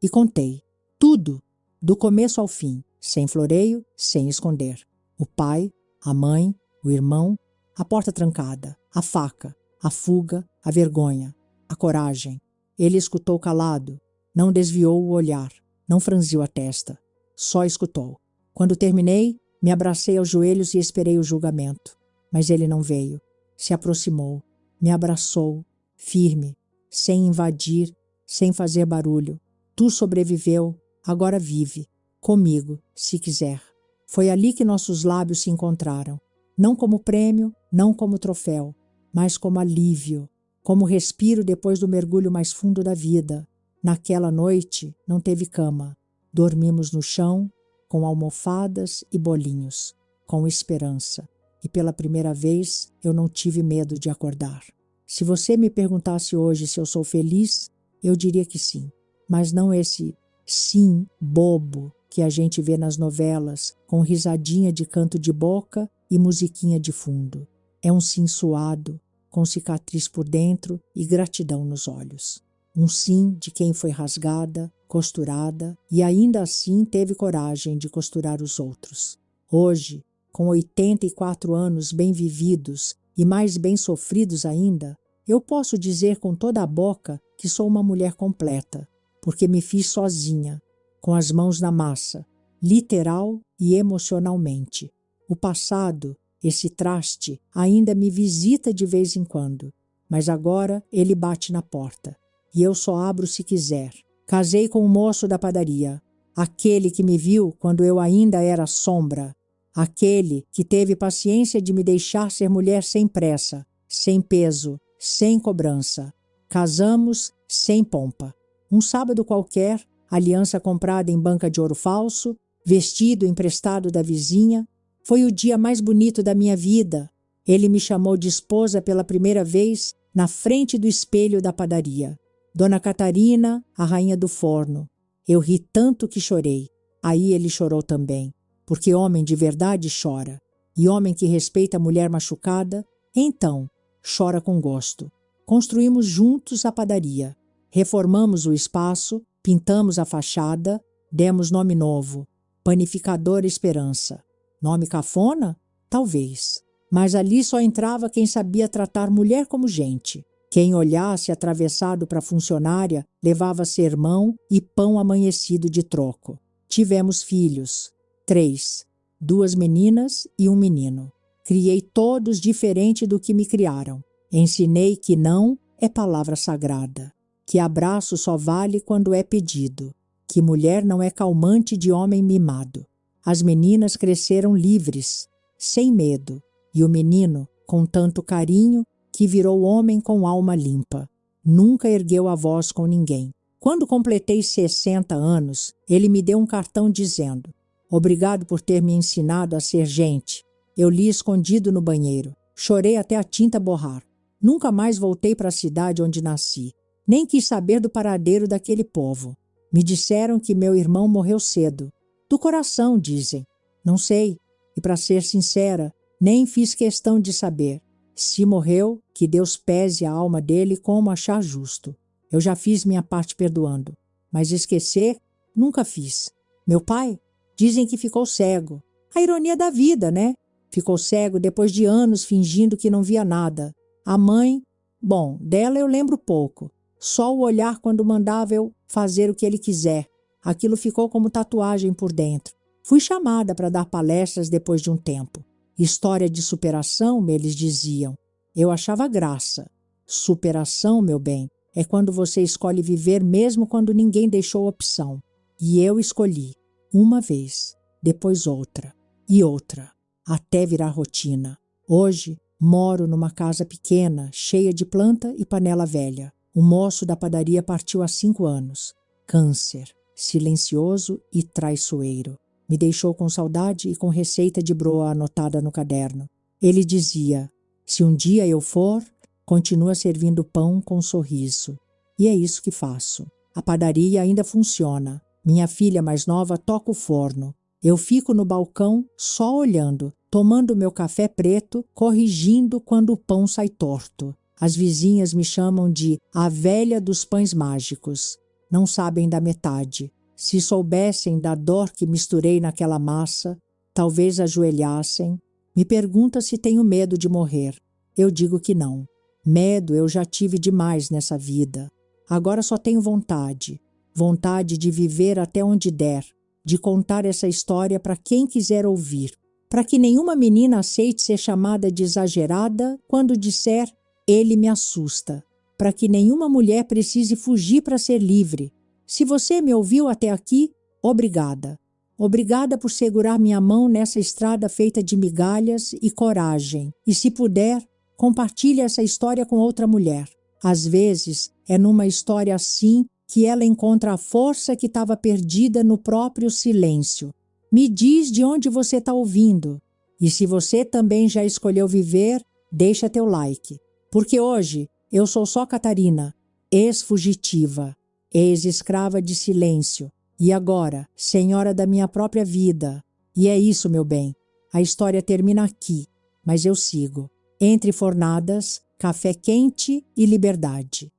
E contei. Tudo, do começo ao fim, sem floreio, sem esconder. O pai, a mãe, o irmão, a porta trancada, a faca, a fuga, a vergonha, a coragem. Ele escutou calado, não desviou o olhar, não franziu a testa, só escutou. Quando terminei, me abracei aos joelhos e esperei o julgamento. Mas ele não veio. Se aproximou, me abraçou, firme, sem invadir, sem fazer barulho. Tu sobreviveu, agora vive, comigo, se quiser. Foi ali que nossos lábios se encontraram. Não como prêmio, não como troféu, mas como alívio, como respiro depois do mergulho mais fundo da vida. Naquela noite não teve cama. Dormimos no chão, com almofadas e bolinhos, com esperança. E pela primeira vez eu não tive medo de acordar. Se você me perguntasse hoje se eu sou feliz, eu diria que sim. Mas não esse sim bobo que a gente vê nas novelas, com risadinha de canto de boca e musiquinha de fundo. É um sim suado, com cicatriz por dentro e gratidão nos olhos. Um sim de quem foi rasgada, costurada e ainda assim teve coragem de costurar os outros. Hoje, com 84 anos bem vividos e mais bem sofridos ainda, eu posso dizer com toda a boca que sou uma mulher completa, porque me fiz sozinha, com as mãos na massa, literal e emocionalmente. O passado, esse traste, ainda me visita de vez em quando, mas agora ele bate na porta, e eu só abro se quiser. Casei com o moço da padaria, aquele que me viu quando eu ainda era sombra, aquele que teve paciência de me deixar ser mulher sem pressa, sem peso, sem cobrança. Casamos sem pompa. Um sábado qualquer, aliança comprada em banca de ouro falso, vestido emprestado da vizinha, foi o dia mais bonito da minha vida. Ele me chamou de esposa pela primeira vez na frente do espelho da padaria. Dona Catarina, a rainha do forno. Eu ri tanto que chorei. Aí ele chorou também, porque homem de verdade chora. E homem que respeita a mulher machucada, então, chora com gosto. Construímos juntos a padaria. Reformamos o espaço, pintamos a fachada, demos nome novo, Panificadora Esperança. Nome cafona? Talvez. Mas ali só entrava quem sabia tratar mulher como gente. Quem olhasse atravessado para funcionária levava sermão e pão amanhecido de troco. Tivemos filhos, 3, 2 meninas e um menino. Criei todos diferente do que me criaram. Ensinei que não é palavra sagrada, que abraço só vale quando é pedido, que mulher não é calmante de homem mimado. As meninas cresceram livres, sem medo, e o menino com tanto carinho que virou homem com alma limpa. Nunca ergueu a voz com ninguém. Quando completei 60 anos, ele me deu um cartão dizendo: obrigado por ter me ensinado a ser gente. Eu li escondido no banheiro. Chorei até a tinta borrar. Nunca mais voltei para a cidade onde nasci. Nem quis saber do paradeiro daquele povo. Me disseram que meu irmão morreu cedo. Do coração, dizem. Não sei. E para ser sincera, nem fiz questão de saber. Se morreu, que Deus pese a alma dele como achar justo. Eu já fiz minha parte perdoando. Mas esquecer, nunca fiz. Meu pai? Dizem que ficou cego. A ironia da vida, né? Ficou cego depois de anos fingindo que não via nada. A mãe? Bom, dela eu lembro pouco. Só o olhar quando mandava eu fazer o que ele quiser. Aquilo ficou como tatuagem por dentro. Fui chamada para dar palestras depois de um tempo. História de superação, eles diziam. Eu achava graça. Superação, meu bem, é quando você escolhe viver mesmo quando ninguém deixou opção. E eu escolhi. Uma vez, depois outra e outra, até virar rotina. Hoje, moro numa casa pequena, cheia de planta e panela velha. O moço da padaria partiu há 5 anos. Câncer. silencioso e traiçoeiro. Me deixou com saudade e com receita de broa anotada no caderno. Ele dizia: se um dia eu for, continua servindo pão com sorriso. E é isso que faço. A padaria ainda funciona. Minha filha mais nova toca o forno. Eu fico no balcão só olhando, tomando meu café preto, corrigindo quando o pão sai torto. As vizinhas me chamam de a velha dos pães mágicos. Não sabem da metade. Se soubessem da dor que misturei naquela massa, talvez ajoelhassem. Me pergunta se tenho medo de morrer. Eu digo que não. Medo eu já tive demais nessa vida. Agora só tenho vontade. Vontade de viver até onde der, de contar essa história para quem quiser ouvir, para que nenhuma menina aceite ser chamada de exagerada quando disser ele me assusta, para que nenhuma mulher precise fugir para ser livre. Se você me ouviu até aqui, obrigada. Obrigada por segurar minha mão nessa estrada feita de migalhas e coragem. E se puder, compartilhe essa história com outra mulher. Às vezes, é numa história assim que ela encontra a força que estava perdida no próprio silêncio. Me diz de onde você está ouvindo. E se você também já escolheu viver, deixa teu like. Porque hoje eu sou só Catarina, ex-fugitiva, ex-escrava de silêncio. E agora, senhora da minha própria vida. E é isso, meu bem. A história termina aqui, mas eu sigo. Entre fornadas, café quente e liberdade.